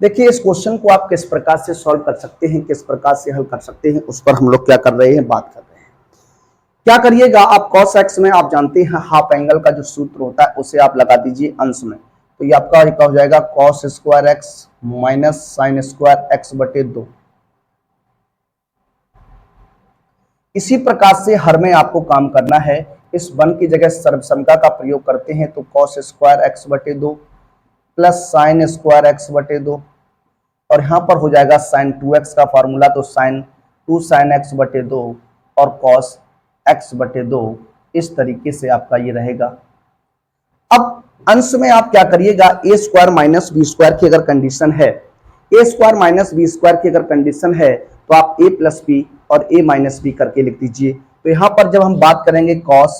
देखिए इस क्वेश्चन को आप किस प्रकार से सॉल्व कर सकते हैं, किस प्रकार से हल कर सकते हैं, उस पर हम लोग क्या कर रहे हैं, बात कर रहे हैं। क्या करिएगा आप, cos x में आप जानते हैं हाफ एंगल का जो सूत्र होता है उसे आप लगा दीजिए अंश में, तो ये आपका क्या हो जाएगा, cos square x minus sine square x बटे 2। इसी प्रकार से हर में आपको काम करना है। इस 1 की जगह सर्वसमता का प्रयोग करते हैं, तो cos स्क्वायर एक्स बटे 2 प्लस साइन स्क्वायर एक्स बटे 2, और यहाँ पर हो जाएगा साइन 2x का फॉर्मूला, तो साइन 2 साइन एक्स बटे 2 और cos x बटे 2। इस तरीके से आपका ये रहेगा। अब अंश में आप क्या करिएगा, a square minus B square की अगर कंडीशन है, a square minus B square की अगर कंडीशन है तो आप a प्लस बी और a माइनस बी करके लिख दीजिए। तो यहाँ पर जब हम बात करेंगे cos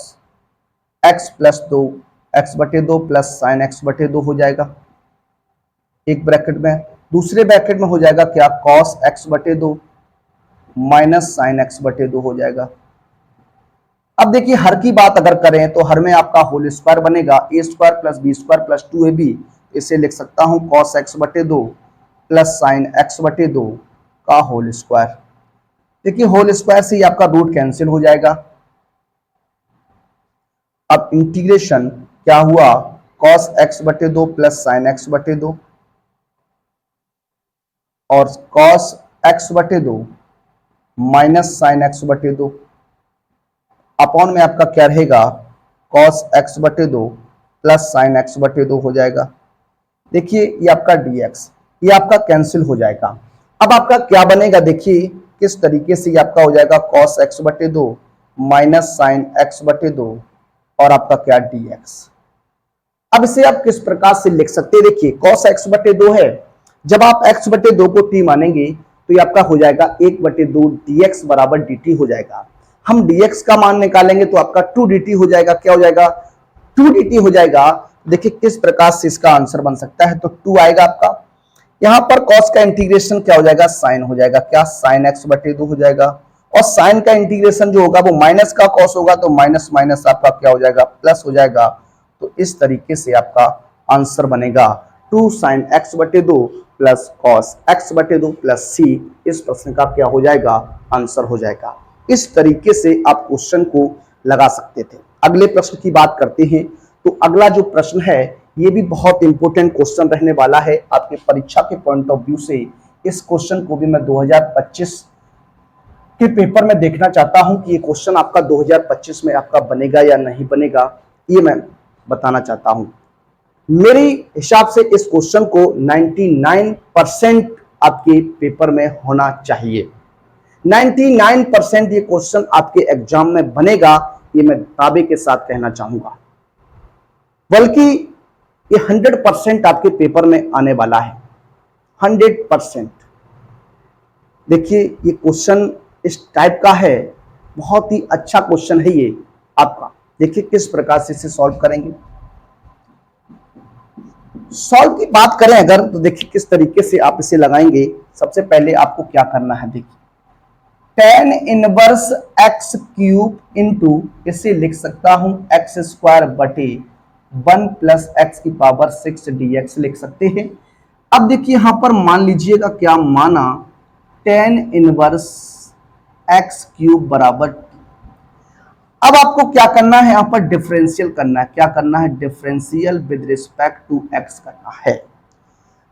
x प्लस 2 x बटे 2 प्लस साइन x बटे 2 हो जाएगा एक ब्रैकेट में, दूसरे ब्रैकेट में हो जाएगा क्या, cos x बटे 2 माइनस साइन x बटे 2 हो जाएगा। अब देखिए हर की बात अगर करें तो हर में आपका होल स्क्वायर बनेगा, a square plus B square plus 2ab, इसे लिख सकता हूं cos x बटे 2 प्लस साइन x बटे 2 का होल स्क्वायर। देखिए होल स्क्वायर से ही आपका रूट कैंसिल हो जाएगा। अब इंटीग्रेशन क्या हुआ, cos x बटे 2 प्लस साइन x बटे 2 और cos x बटे 2 माइनस साइन x बटे 2 अपॉन में आपका क्या रहेगा, cos x बटे 2 प्लस साइन x बटे 2 हो जाएगा। देखिए ये आपका dx, ये आपका कैंसिल हो जाएगा। अब आपका क्या बनेगा, देखिए किस तरीके से ये आपका हो जाएगा, cos x बटे 2 माइनस साइन x बटे 2 और आपका क्या dx। अब इसे आप किस प्रकार से लिख सकते हैं, देखिए cos x बटे 2 है, जब आप x बटे 2 को t मानेंगे तो ये आपका हो जाएगा 1 बटे 2 dx बराबर dt हो जाएगा। हम dx का मान निकालेंगे तो आपका 2 dt हो जाएगा, क्या हो जाएगा, 2 dt हो जाएगा। देखिए किस प्रकार से इसका आंसर बन सकता है, तो 2 आएगा आपका। यहाँ पर cos का इंटीग्रेशन क्या हो जाएगा, साइन हो जाएगा, क्या साइन x बटे 2 हो जाएगा, और साइन का इंटीग्रेशन जो होगा वो माइनस का cos होगा, तो माइनस माइनस आपका क्या हो जाएगा, प्लस हो जाएगा। तो इस तरीके से आपका आंसर बनेगा 2 sin x बटे 2 प्लस कॉस x बटे 2 प्लस सी इस प्रश्न का क्या हो जाएगा, आंसर हो जाएगा। इस तरीके से आप क्वेश्चन को लगा सकते थे। अगले प्रश्न की बात करते हैं। तो अगला जो प्रश्न है ये भी बहुत इंपॉर्टेंट क्वेश्चन रहने वाला है आपके परीक्षा के पॉइंट ऑफ व्यू से। इस क्वेश्चन को भी मैं 2025 के पेपर में देखना चाहता हूं कि ये क्वेश्चन आपका 2025 में आपका बनेगा या नहीं बनेगा, ये मैं बताना चाहता हूं। मेरे हिसाब से इस क्वेश्चन को 99% आपके पेपर में होना चाहिए। 99% ये क्वेश्चन आपके एग्जाम में बनेगा, ये मैं दावे के साथ कहना चाहूंगा। बल्कि ये 100% आपके पेपर में आने वाला है, 100%। देखिए ये क्वेश्चन इस टाइप का है, बहुत ही अच्छा क्वेश्चन है ये आपका। देखिए किस प्रकार से इसे सॉल्व करेंगे। सॉल्व की बात करें अगर, तो देखिए किस तरीके से आप इसे लगाएंगे। सबसे पहले आपको क्या करना है, देखिए tan inverse x cube into, इसे लिख सकता हूं x स्क्वायर बटे 1 प्लस एक्स की पावर 6 dx लिख सकते हैं। अब देखिए यहां पर मान लीजिएगा क्या माना, tan इनवर्स x क्यूब बराबर, अब आपको क्या करना है, यहां पर डिफरेंशियल करना है। क्या करना है, differential with respect to x करना है।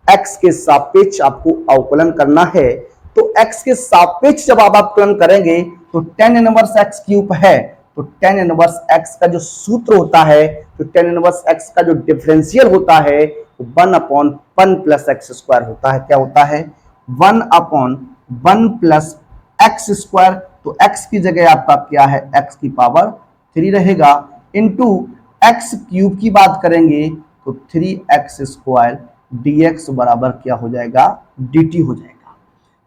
x के सापेक्ष आपको अवकलन करना है। तो x के सापेक्ष जब आप अवकलन करेंगे तो tan इनवर्स x क्यूब है, तो tan इनवर्स x का जो सूत्र होता है, तो tan इनवर्स x का जो डिफरेंशियल होता है 1/1 प्लस एक्स स्क्वायर होता है। क्या होता है, 1/1 प्लस एक्स स्क्वायर। तो x की जगह आपका क्या है, x की पावर 3 रहेगा, इंटू एक्स क्यूब की बात करेंगे तो 3x स्क्वायर dx बराबर क्या हो जाएगा, dt हो जाएगा।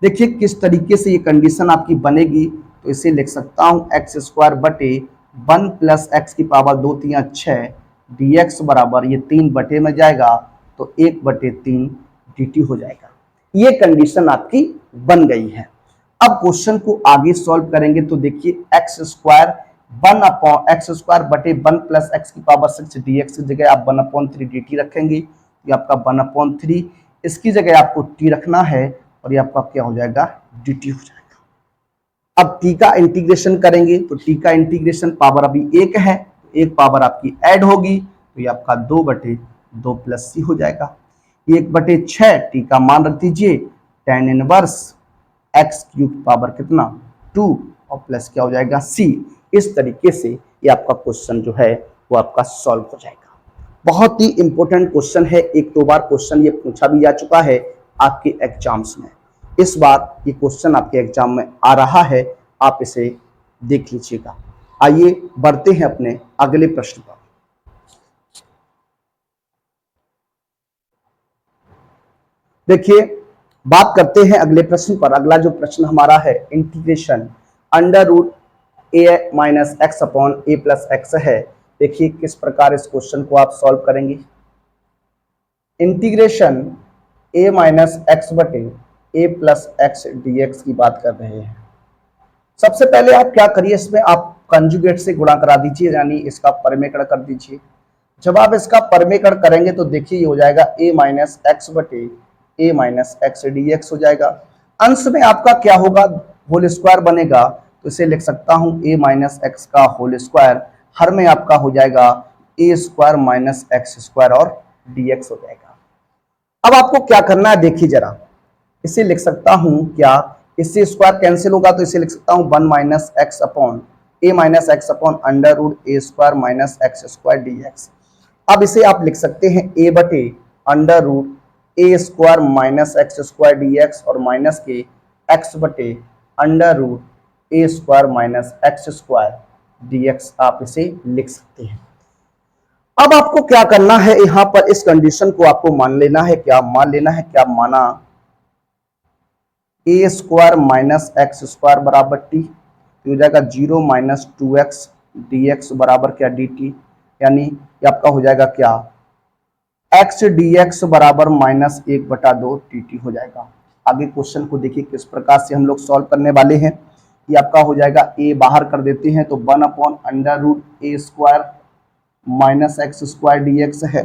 देखिए किस तरीके से ये कंडीशन आपकी बनेगी। तो इसे लिख सकता हूं एक्स स्क्वायर बटे 1 प्लस एक्स की पावर 2 3 6 dx बराबर, ये 3 बटे में जाएगा तो 1/3 dt हो जाएगा। ये कंडीशन आपकी बन गई है। अब क्वेश्चन को आगे सॉल्व करेंगे तो देखिए एक्स स्क्वायर बटे 1 प्लस एक्स की पावर 6 dx की जगह आप 1/3 dt रखेंगे। ये आपका 1/3, इसकी जगह आपको t रखना है और ये आपका क्या हो जाएगा, dt हो जाएगा। अब t का इंटीग्रेशन करेंगे तो t का इंटीग्रेशन, पावर अभी 1 है, एक पावर आपकी ऐड होगी तो ये आपका 2/2 प्लस c हो जाएगा। 1/6 t का मान रख दीजिए, tan inverse x cube power कितना 2 और प्लस क्या हो जाएगा c। इस तरीके से ये आपका क्वेश्चन जो है वो आपका सॉल्व हो जाएगा। बहुत ही इंपॉर्टेंट क्वेश्चन है, एक दो बार क्वेश्चन ये पूछा भी जा चुका है आपके एग्जाम्स में। इस बार ये क्वेश्चन आपके एग्जाम में आ रहा है, आप इसे देख लीजिएगा। आइए बढ़ते हैं अपने अगले प्रश्न पर। देखिए बात करते हैं अगले प्रश्न पर। अगला जो प्रश्न हमारा है, इंटीग्रेशन अंडर रूट ए माइनस एक्स अपॉन ए प्लस एक्स है। देखिए किस प्रकार इस क्वेश्चन को आप सॉल्व करेंगे। इंटीग्रेशन ए माइनस एक्स बटे ए प्लस एक्स डीएक्स की बात कर रहे हैं। सबसे पहले आप क्या करिए, इसमें आप कंजुगेट से गुणा करा दीजिए, यानी इसका परमेकड़ कर दीजिए। जब आप इसका परमेकड़ करेंगे तो देखिए ये हो जाएगा ए माइनस एक्स बटे ए माइनस एक्स डीएक्स हो जाएगा। अंश में आपका क्या होगा, होल स्क्वायर बनेगा, तो इसे लिख सकता हूं ए माइनस एक्स का होल स्क्वायर। हर में आपका हो जाएगा ए स्क्वायर माइनस एक्स स्क्वायर और डीएक्स हो जाएगा। अब आपको क्या करना है, देखिए जरा, इसे लिख सकता हूं क्या, इससे स्क्वायर कैंसिल होगा तो इसे लिख सकता हूं 1 minus x upon a minus x upon under root a square minus x square d x. अब इसे आप लिख सकते हैं ए बटे under root a square minus x square d x और माइनस के एक्स बटे under root a square minus x square d x आप इसे लिख सकते हैं। अब आपको क्या करना है, यहां पर इस कंडीशन को आपको मान लेना है। क्या मान लेना है, क्या माना, ए स्क्वायर माइनस एक्स स्क्वायर बराबर टी, हो जाएगा 0 माइनस 2x dx बराबर क्या dt, यानी ये आपका हो जाएगा क्या x dx बराबर माइनस 1/2 dt हो जाएगा। आगे क्वेश्चन को देखिए किस प्रकार से हम लोग सॉल्व करने वाले हैं। ये आपका हो जाएगा a बाहर कर देते हैं तो 1 upon under root a square minus x square dx है।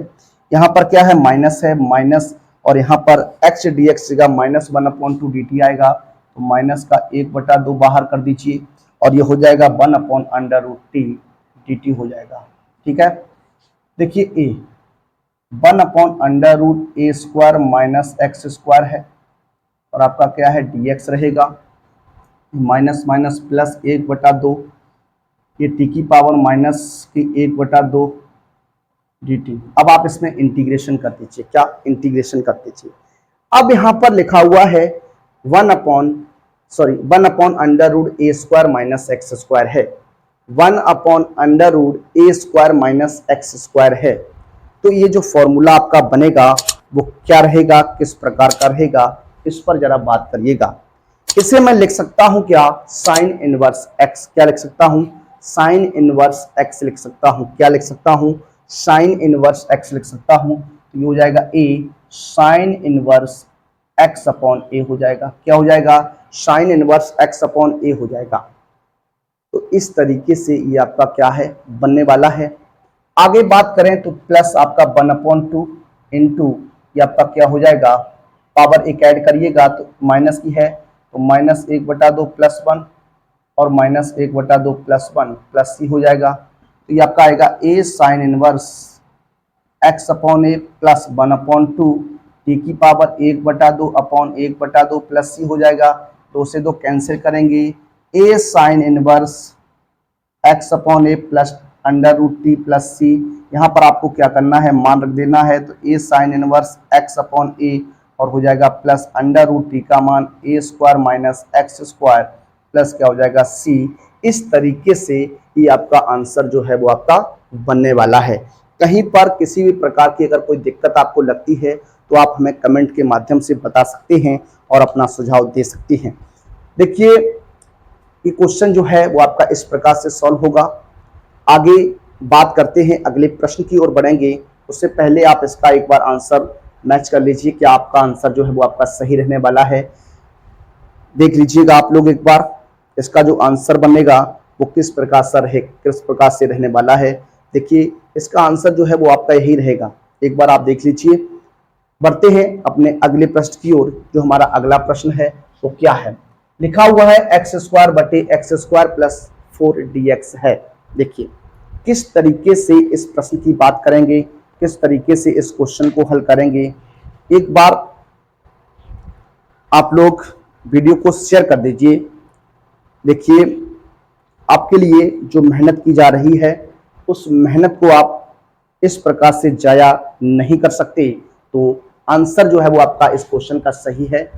यहाँ पर क्या है, माइनस है, माइनस, और यहाँ पर x dx जगह -1/2 dt आएगा, तो माइनस का 1/2 बाहर कर दीजिए और ये हो जाएगा 1/√t dt हो जाएगा। ठीक है, देखिए a 1/√a² minus x square है और आपका क्या है dx रहेगा, माइनस माइनस प्लस 1/2, ये t की पावर माइनस की 1/2 dt। अब आप इसमें इंटीग्रेशन कर दीजिए, क्या इंटीग्रेशन कर दीजिए। अब यहां पर लिखा हुआ है 1/√a² माइनस एक्स स्क्वायर है, 1/√a² माइनस एक्स स्क्वायर है। तो ये जो फॉर्मूला आपका बनेगा वो क्या रहेगा, किस प्रकार का रहेगा, इस पर जरा बात करिएगा। इसे मैं लिख सकता हूं क्या, साइन इनवर्स एक्स, क्या लिख सकता हूं, साइन इनवर्स एक्स लिख सकता हूं, क्या लिख सकता हूं, साइन इनवर्स एक्स लिख सकता हूं। तो ये हो जाएगा ए साइन इनवर्स एक्स अपॉन ए हो जाएगा, क्या हो जाएगा, साइन इनवर्स एक्स अपॉन ए हो जाएगा। तो इस तरीके से ये आपका क्या है बनने वाला है। आगे बात करें तो प्लस आपका 1/2 इंटू ये आपका क्या हो जाएगा, पावर एक ऐड करिएगा तो माइनस की है, तो -1/2 प्लस 1 और -1/2 प्लस 1 प्लस सी हो जाएगा। तो ये आपका आएगा ए साइन इनवर्स एक्स अपॉन ए प्लस 1/2 टी की पावर 1/2 अपॉन 1/2 प्लस सी हो जाएगा। 2 से 2 कैंसिल करेंगे, ए साइन इनवर्स एक्स अपॉन ए प्लस √t प्लस सी। यहाँ पर आपको क्या करना है, मान रख देना है, तो ए साइन इनवर्स एक्स अपॉन ए और हो जाएगा प्लस √t का मान a² minus x square plus क्या हो जाएगा c। इस तरीके से ये आपका आंसर जो है वो आपका बनने वाला है। कहीं पर किसी भी प्रकार की अगर कोई दिक्कत आपको लगती है तो आप हमें कमेंट के माध्यम से बता सकते हैं और अपना सुझाव दे सकते हैं। देखिए ये क्वेश्चन जो है वो आपका इस प्रकार से सॉल्व होगा। आगे बात करते हैं, अगले प्रश्न की ओर बढ़ेंगे, उससे पहले आप इसका एक बार आंसर मैच कर लीजिए कि आपका आंसर जो है वो आपका सही रहने वाला है। देख लीजिएगा आप लोग एक बार, इसका जो आंसर बनेगा वो किस प्रकार से रहने वाला है। देखिए इसका आंसर जो है वो आपका यही रहेगा, एक बार आप देख लीजिए। बढ़ते हैं अपने अगले प्रश्न की ओर। जो हमारा अगला प्रश्न है वो क्या है, लिखा हुआ है x² प्लस 4 dx है। देखिए किस तरीके से इस प्रश्न की बात करेंगे, किस तरीके से इस क्वेश्चन को हल करेंगे। एक बार आप लोग वीडियो को शेयर कर दीजिए। देखिए आपके लिए जो मेहनत की जा रही है उस मेहनत को आप इस प्रकार से जाया नहीं कर सकते। तो आंसर जो है वो आपका इस क्वेश्चन का सही है।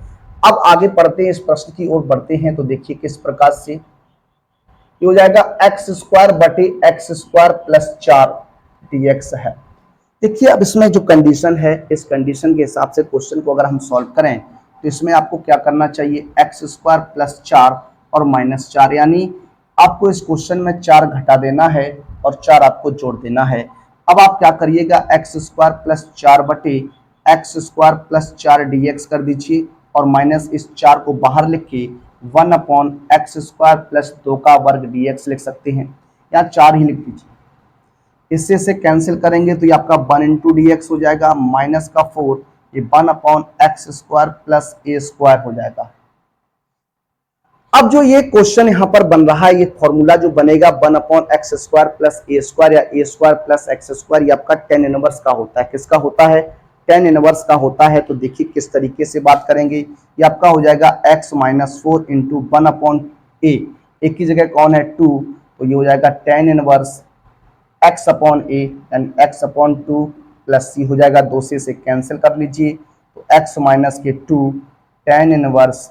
अब आगे बढ़ते हैं, इस प्रश्न की ओर बढ़ते हैं, तो देखिए किस प्रकार से ये हो जाएगा x² प्लस 4 dx है। देखिए अब इसमें जो कंडीशन है, इस कंडीशन के हिसाब से क्वेश्चन को अगर हम सॉल्व करें तो इसमें आपको क्या करना चाहिए, x² प्लस 4 और -4, यानी आपको इस क्वेश्चन में 4 घटा देना है और 4 आपको जोड़ देना है। अब आप क्या करिएगा, x² प्लस 4 बटे x² प्लस 4 dx कर दीजिए और माइनस इस 4 को बाहर लिख के 1/x² प्लस 2 का वर्ग dx लिख सकते हैं, या 4 ही लिख दीजिए। इससे से कैंसिल करेंगे तो ये आपका 1 इंटू dx हो जाएगा, माइनस का 4, ये 1/x² प्लस a² हो जाएगा। अब जो ये क्वेश्चन यहाँ पर बन रहा है, ये फॉर्मूला जो बनेगा 1/x² प्लस a² या a² प्लस x², ये आपका tan इनवर्स का होता है। किसका होता है, tan इनवर्स का होता है। तो देखिए किस तरीके से बात करेंगे, ये आपका हो जाएगा x माइनस 4 इंटू 1/a, एक की जगह कौन है 2, तो ये हो जाएगा tan inverse x upon a यानी x अपॉन 2 प्लस c हो जाएगा। 2 से कैंसिल कर लीजिए, तो x माइनस के 2 tan inverse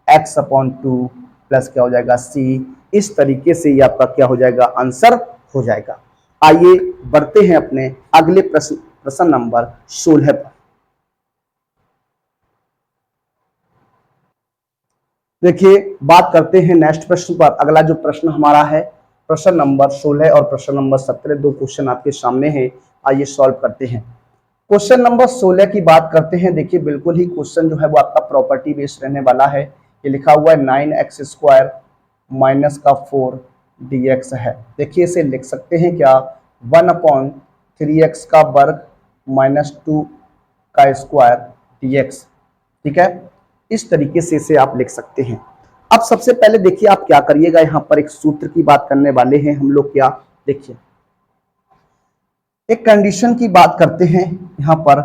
x upon 2 plus क्या हो जाएगा c। इस तरीके से ये आपका क्या हो जाएगा, आंसर हो जाएगा। आइए बढ़ते हैं अपने अगले प्रश्न नंबर 16 पर। देखिए बात करते हैं नेक्स्ट प्रश्न पर। अगला जो प्रश्न हमारा है प्रश्न नंबर 16 और प्रश्न नंबर 17, दो क्वेश्चन आपके सामने हैं, आइए सॉल्व करते हैं। क्वेश्चन नंबर 16 की बात करते हैं। देखिए बिल्कुल ही क्वेश्चन जो है वो आपका प्रॉपर्टी बेस्ड रहने वाला है। ये लिखा हुआ है 9x² माइनस का 4 dx है। देखिए इसे लिख सकते हैं क्या, 1/3x का वर्ग -2 का स्क्वायर dx। ठीक है, इस तरीके से इसे आप लिख सकते हैं। अब सबसे पहले देखिए आप क्या करिएगा, यहां पर एक सूत्र की बात करने वाले हैं हम लोग। क्या देखिए, एक कंडीशन की बात करते हैं यहां पर।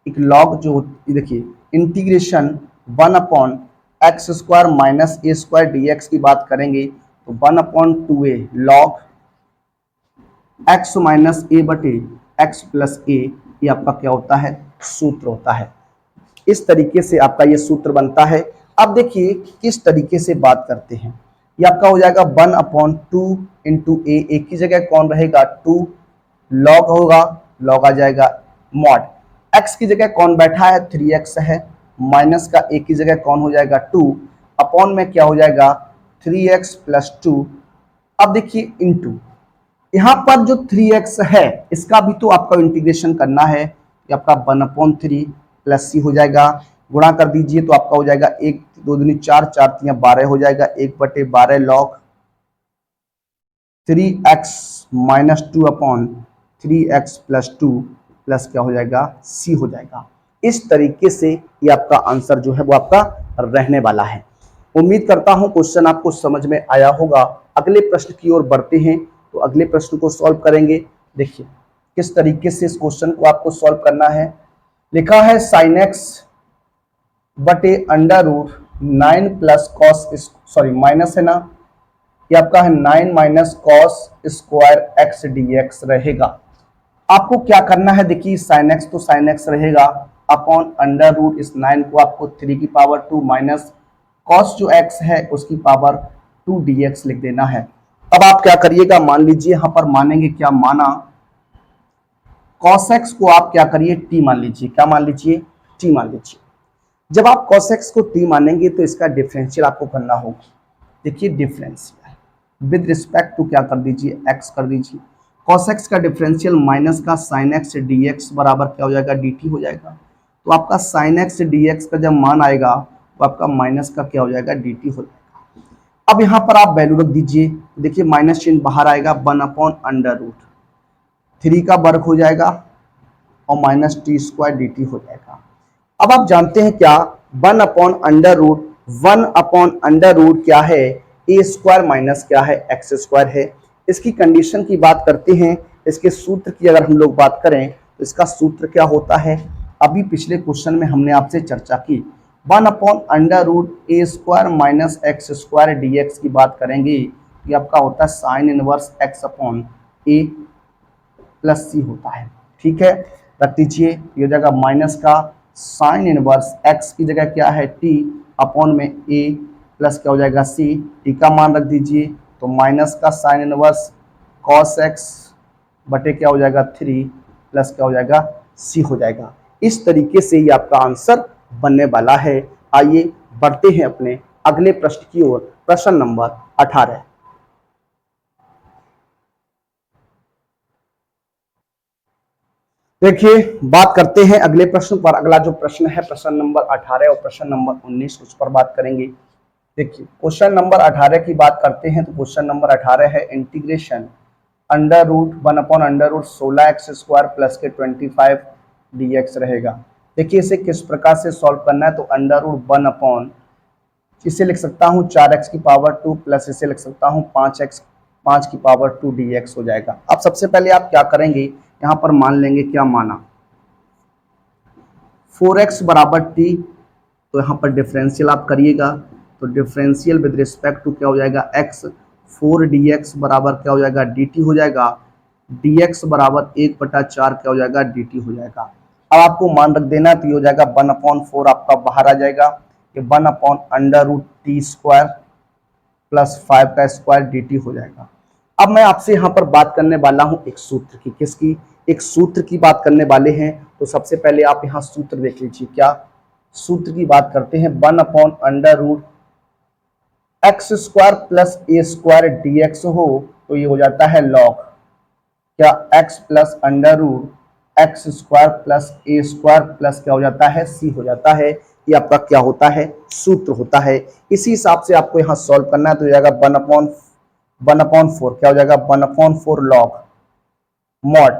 एक लॉग जो देखिए integration 1/x² minus a² dx की बात करेंगे तो 1/2a log x minus a बटे x प्लस a, ये आपका क्या होता है, सूत्र होता है। इस तरीके से आपका ये सूत्र बनता है। अब देखिए किस तरीके से बात करते हैं। ये आपका हो जाएगा 1/2 इंटू ए की जगह कौन रहेगा 2, लॉग होगा, लॉग आ जाएगा मॉड, x की जगह कौन बैठा है 3x है, माइनस का a की जगह कौन हो जाएगा 2, अपॉन में क्या हो जाएगा 3x प्लस 2। अब देखिए इंटू, यहां पर जो 3x है इसका भी तो आपका इंटीग्रेशन करना है। ये आपका 1/3 प्लस सी हो जाएगा, गुणा कर दीजिए तो आपका हो जाएगा 1 2 दूनी 4, 4 3 12 हो जाएगा 1/12 log 3x minus 2 upon 3x plus 2 plus क्या हो जाएगा c हो जाएगा। इस तरीके से ये आपका आंसर जो है वो आपका रहने वाला है। उम्मीद करता हूं क्वेश्चन आपको समझ में आया होगा। अगले प्रश्न की ओर बढ़ते हैं, तो अगले प्रश्न को सॉल्व करेंगे। देखिए किस तरीके से इस क्वेश्चन को आपको सॉल्व करना है। लिखा है sin x बटे under root 9 plus cos, sorry minus है ना, ये आपका है 9 minus cos square x dx रहेगा। आपको क्या करना है, देखिए sin x तो sin x रहेगा अपॉन अंडर रूट इस 9 को आपको 3 की पावर 2 माइनस कॉस जो x है उसकी पावर 2 dx लिख देना है। अब आप क्या करिएगा, मान लीजिए यहां पर मानेंगे क्या, माना cos x को आप क्या करिए t मान लीजिए। क्या मान लीजिए, t मान लीजिए। जब आप cos x को t मानेंगे तो इसका डिफरेंशियल आपको करना होगा। देखिए डिफरेंशियल विद रिस्पेक्ट टू क्या कर दीजिए x कर दीजिए। cos x का डिफरेंशियल माइनस का sin x dx बराबर क्या हो जाएगा dt हो जाएगा। तो आपका sin x dx का जब मान आएगा तो आपका माइनस का क्या हो जाएगा dt हो जाएगा। अब यहां पर आप वैल्यू रख दीजिए, देखिए माइनस चिन्ह बाहर आएगा 1/√3 का वर्ग हो जाएगा और माइनस t² dt हो जाएगा। अब आप जानते हैं क्या 1/√1/√1 क्या है, a² माइनस क्या है x² है। इसकी कंडीशन की बात करते हैं, इसके सूत्र की अगर हम लोग बात करें तो इसका सूत्र क्या होता है, अभी पिछले क्वेश्चन में हमने आपसे चर्चा की। 1/√a² माइनस x² dx की बात करेंगे, ये आपका होता है sine inverse x upon a plus c होता है। ठीक है, रख दीजिए, ये जगह माइनस का साइन इनवर्स x की जगह क्या है t अपॉन में a प्लस क्या हो जाएगा c, t का मान रख दीजिए तो माइनस का साइन इनवर्स cos x बटे क्या हो जाएगा 3 प्लस क्या हो जाएगा c हो जाएगा। इस तरीके से ये आपका आंसर बनने वाला है। आइए बढ़ते हैं अपने अगले प्रश्न की ओर, प्रश्न नंबर 18। देखिए बात करते हैं अगले प्रश्न पर। अगला जो प्रश्न है प्रश्न नंबर 18 और प्रश्न नंबर 19 उस पर बात करेंगे। देखिए क्वेश्चन नंबर 18 की बात करते हैं तो क्वेश्चन नंबर 18 है इंटीग्रेशन √1/√16 x² प्लस के 25 dx रहेगा। देखिए इसे किस प्रकार से सॉल्व करना है, तो √1 अपॉन, इसे लिख सकता हूँ 4x की पावर 2 प्लस इसे लिख सकता हूँ 5 की पावर 2 dx हो जाएगा। अब सबसे पहले आप क्या करेंगे, यहाँ पर मान लेंगे, क्या माना 4x बराबर t, तो यहाँ पर डिफरेंशियल आप करिएगा तो डिफरेंशियल विद रिस्पेक्ट टू क्या हो जाएगा x, 4 dx बराबर क्या हो जाएगा dt हो जाएगा, dx बराबर 1/4 क्या हो जाएगा dt हो जाएगा। अब आपको मान रख देना तो ये हो जाएगा 1/4 आपका बाहर आ जाएगा, ये 1/√t² प्लस 5 का स्क्वायर dt हो जाएगा। अब मैं आपसे यहाँ पर बात करने वाला हूँ एक सूत्र की, किसकी, एक सूत्र की बात करने वाले हैं। तो सबसे पहले आप यहाँ सूत्र देख लीजिए, क्या सूत्र की बात करते हैं, 1/√x² प्लस a² dx हो तो ये हो जाता है लॉग क्या x plus √x² plus a² plus क्या हो जाता है c हो जाता है। ये आपका क्या होता है, सूत्र होता है। इसी हिसाब से आपको यहाँ सॉल्व करना है तो जाएगा 1/4 क्या हो जाएगा 1/4 log mod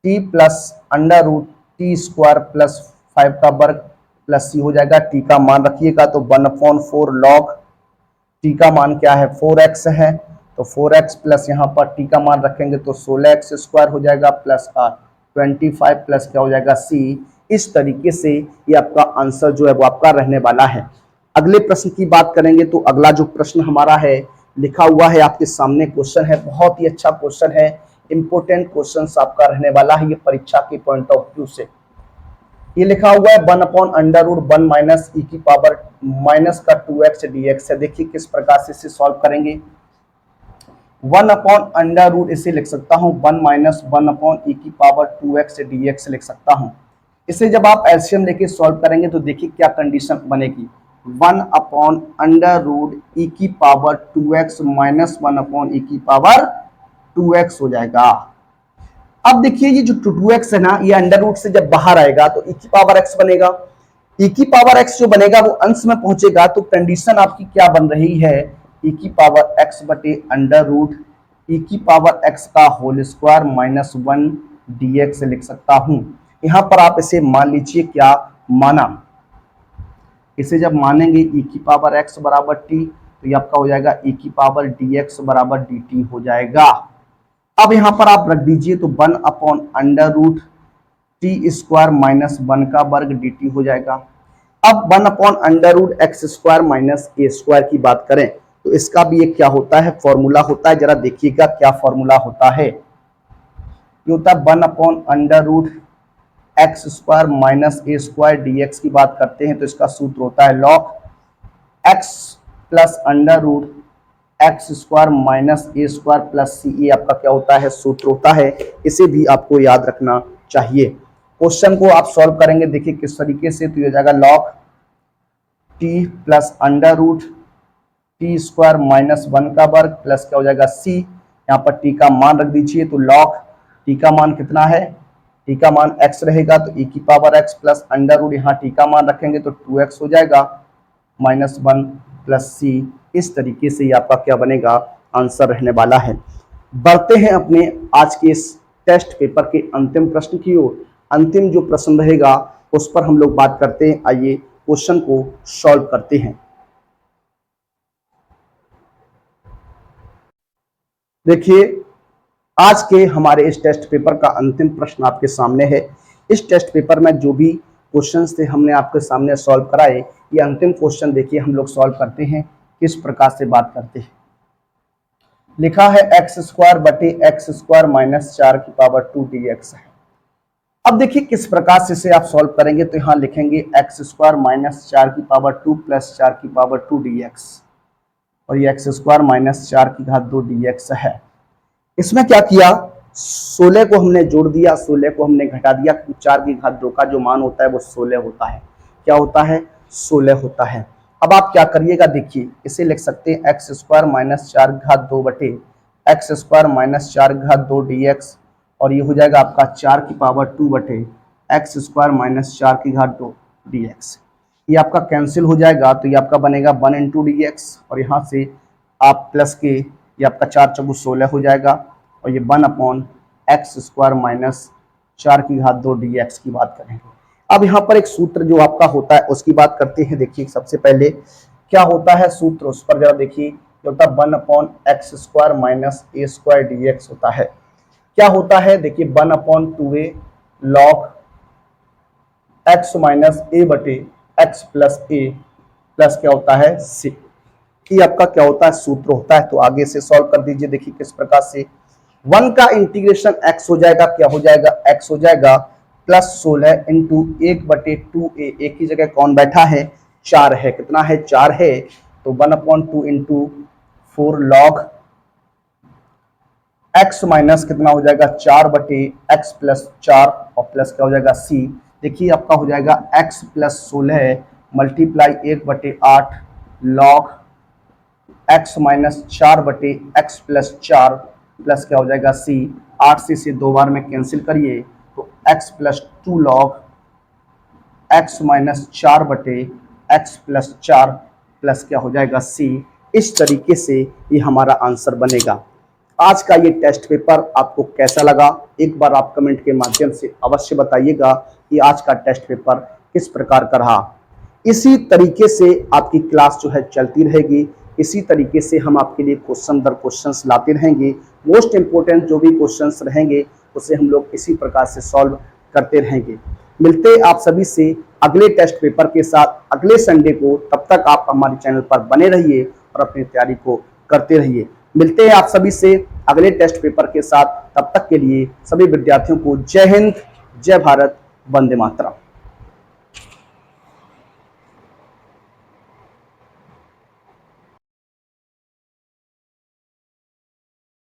t plus under root t square plus 5 का वर्ग प्लस सी हो जाएगा। टी का मान रखिएगा तो 1/4 लॉग टी का मान क्या है 4x है, तो 4x प्लस यहाँ पर टी का मान रखेंगे तो 16x स्क्वायर हो जाएगा प्लस का 25 प्लस क्या हो जाएगा सी। इस तरीके से ये आपका आंसर जो है वो आपका रहने वाला है। अगले प्रश्न की बात करेंगे तो अगला जो प्रश्न हमारा है लिखा हुआ है आपके सामने क्वेश्चन है, बहुत ही अच्छा क्वेश्चन है, इंपोर्टेंट क्वेश्चन आपका रहने वाला है ये परीक्षा के पॉइंट ऑफ व्यू से। ये लिखा हुआ है 1/√1 माइनस ई की पावर माइनस का 2x dx है। देखिए किस प्रकार से इसे सॉल्व करेंगे। 1/√, इसे लिख सकता हूं 1 माइनस 1/e की पावर 2x dx लिख सकता हूं। इसे जब आप एलसीएम लेके सॉल्व करेंगे तो देखिए क्या कंडीशन बनेगी। 1/√e की पावर 2x माइनस 1/e की पावर 2x हो जाएगा। अब देखिए ये जो 2x है ना, ये अंडर रूट से जब बाहर आएगा तो e की पावर x बनेगा। e की पावर x जो बनेगा वो अंश में पहुंचेगा, तो कंडीशन आपकी क्या बन रही है, e की पावर x बटे अंडर रूट e की पावर x का होल स्क्वायर माइनस 1 dx लिख सकता हूं। यहां पर आप इसे मान लीजिए क्या माना, इसे जब मानेंगे e की पावर x बराबर t, तो ये आपका हो जाएगा e की पावर dx बराबर dt हो जाएगा। अब यहां पर आप रख दीजिए तो 1/√t स्क्वायर माइनस 1 का वर्ग dt हो जाएगा। अब 1/√x square minus a square की बात करें तो इसका भी एक क्या होता है फॉर्मूला होता है, जरा देखिएगा क्या फॉर्मूला होता है। ये होता है 1/√x square minus a square dx की बात करते हैं तो इसका सूत्र होता है log x plus under root x square minus a square plus c, ये आपका क्या होता है सूत्र होता है। इसे भी आपको याद रखना चाहिए। क्वेश्चन को आप सॉल्व करेंगे देखिए किस तरीके से, तो ये जाएगा log t plus under root t square minus 1 का वर्ग प्लस क्या हो जाएगा सी। यहाँ पर टी का मान रख दीजिए तो log टी का मान कितना है, टी का मान x रहेगा तो e की power x plus under root, यहाँ टी का मान रखेंगे तो 2x हो जाएगा माइनस 1 प्लस सी। इस तरीके से ये आपका क्या बनेगा आंसर रहने वाला है। बढ़ते हैं अपने आज के इस टेस्ट पेपर के अंतिम प्रश्न की ओर। अंतिम जो प्रश्न रहेगा उस पर हम लोग बात करते हैं। आइए क्वेश्चन को सॉल्व करते हैं। देखिए आज के हमारे इस टेस्ट पेपर का अंतिम प्रश्न आपके सामने है। इस टेस्ट पेपर में जो भी क्वेश्चंस थे हमने आपके सामने सॉल्व कराए, ये अंतिम क्वेश्चन देखिए हम लोग सॉल्व करते हैं किस प्रकार से बात करते हैं। लिखा है एक्स स्क्वायर बटे एक्स स्क्वायर माइनस 4 की पावर 2 dx है। अब देखिए किस प्रकार से इसे आप सॉल्व करेंगे, तो यहाँ लिखेंगे एक्स स्क्वायर माइनस 4 की पावर 2 प्लस 4 की पावर 2 dx, और ये एक्स स्क्वायर माइनस 4 की घात 2 dx है। इसमें क्या किया, 16 को हमने जोड़ दिया, 16 को हमने घटा दिया, 4 की घात 2 का जो मान होता है वो 16 होता है। क्या होता है 16 होता है। अब आप क्या करिएगा, देखिए इसे लिख सकते हैं एक्स स्क्वायर माइनस 4 घात 2 बटे एक्स स्क्वायर माइनस 4 घात 2 dx, और ये हो जाएगा आपका 4 की पावर 2 बटे एक्स स्क्वायर माइनस 4 की घात 2 dx। ये आपका कैंसिल हो जाएगा तो ये आपका बनेगा 1 इंटू dx, और यहाँ से आप प्लस के ये आपका 4 चौगु 16 हो जाएगा, और ये 1/x स्क्वायर माइनस 4 की घात 2 dx की बात करेंगे। अब यहाँ पर एक सूत्र जो आपका होता है उसकी बात करते हैं। देखिए सबसे पहले क्या होता है सूत्र, उस पर जरा देखिए, जो होता है 1/x square minus a square dx होता है। क्या होता है, देखिए 1/2a log x माइनस ए बटे x प्लस ए प्लस क्या होता है c। ये आपका क्या होता है सूत्र होता है। तो आगे से सॉल्व कर दीजिए, देखिए किस प्रकार से 1 का इंटीग्रेशन x हो जाएगा, क्या हो जाएगा x हो जाएगा प्लस 16 इंटू 1/2a, एक ही जगह कौन बैठा है 4 है, कितना है 4 है, तो 1/2 इंटू 4 log x माइनस कितना हो जाएगा 4/x प्लस 4, और प्लस क्या हो जाएगा c। देखिए आपका हो जाएगा x plus 16 multiply 1/8 log x minus 4/x plus 4 plus क्या हो जाएगा c। 8 से इसे 2 बार में कैंसिल करिए तो x plus 2 log x minus 4/x plus 4 plus क्या हो जाएगा c। इस तरीके से ये हमारा आंसर बनेगा। आज का ये टेस्ट पेपर आपको कैसा लगा, एक बार आप कमेंट के माध्यम से अवश्य बताइएगा कि आज का टेस्ट पेपर किस प्रकार का रहा। इसी तरीके से आपकी क्लास जो है चलती रहेगी, इसी तरीके से हम आपके लिए क्वेश्चन दर क्वेश्चंस लाते रहेंगे। मोस्ट इंपोर्टेंट जो भी क्वेश्चंस रहेंगे उसे हम लोग इसी प्रकार से सॉल्व करते रहेंगे। मिलते हैं आप सभी से अगले टेस्ट पेपर के साथ अगले संडे को। तब तक आप हमारे चैनल पर बने रहिए और अपनी तैयारी को करते रहिए। मिलते हैं आप सभी से अगले टेस्ट पेपर के साथ। तब तक के लिए सभी विद्यार्थियों को जय हिंद, जय भारत, वंदे मातरम।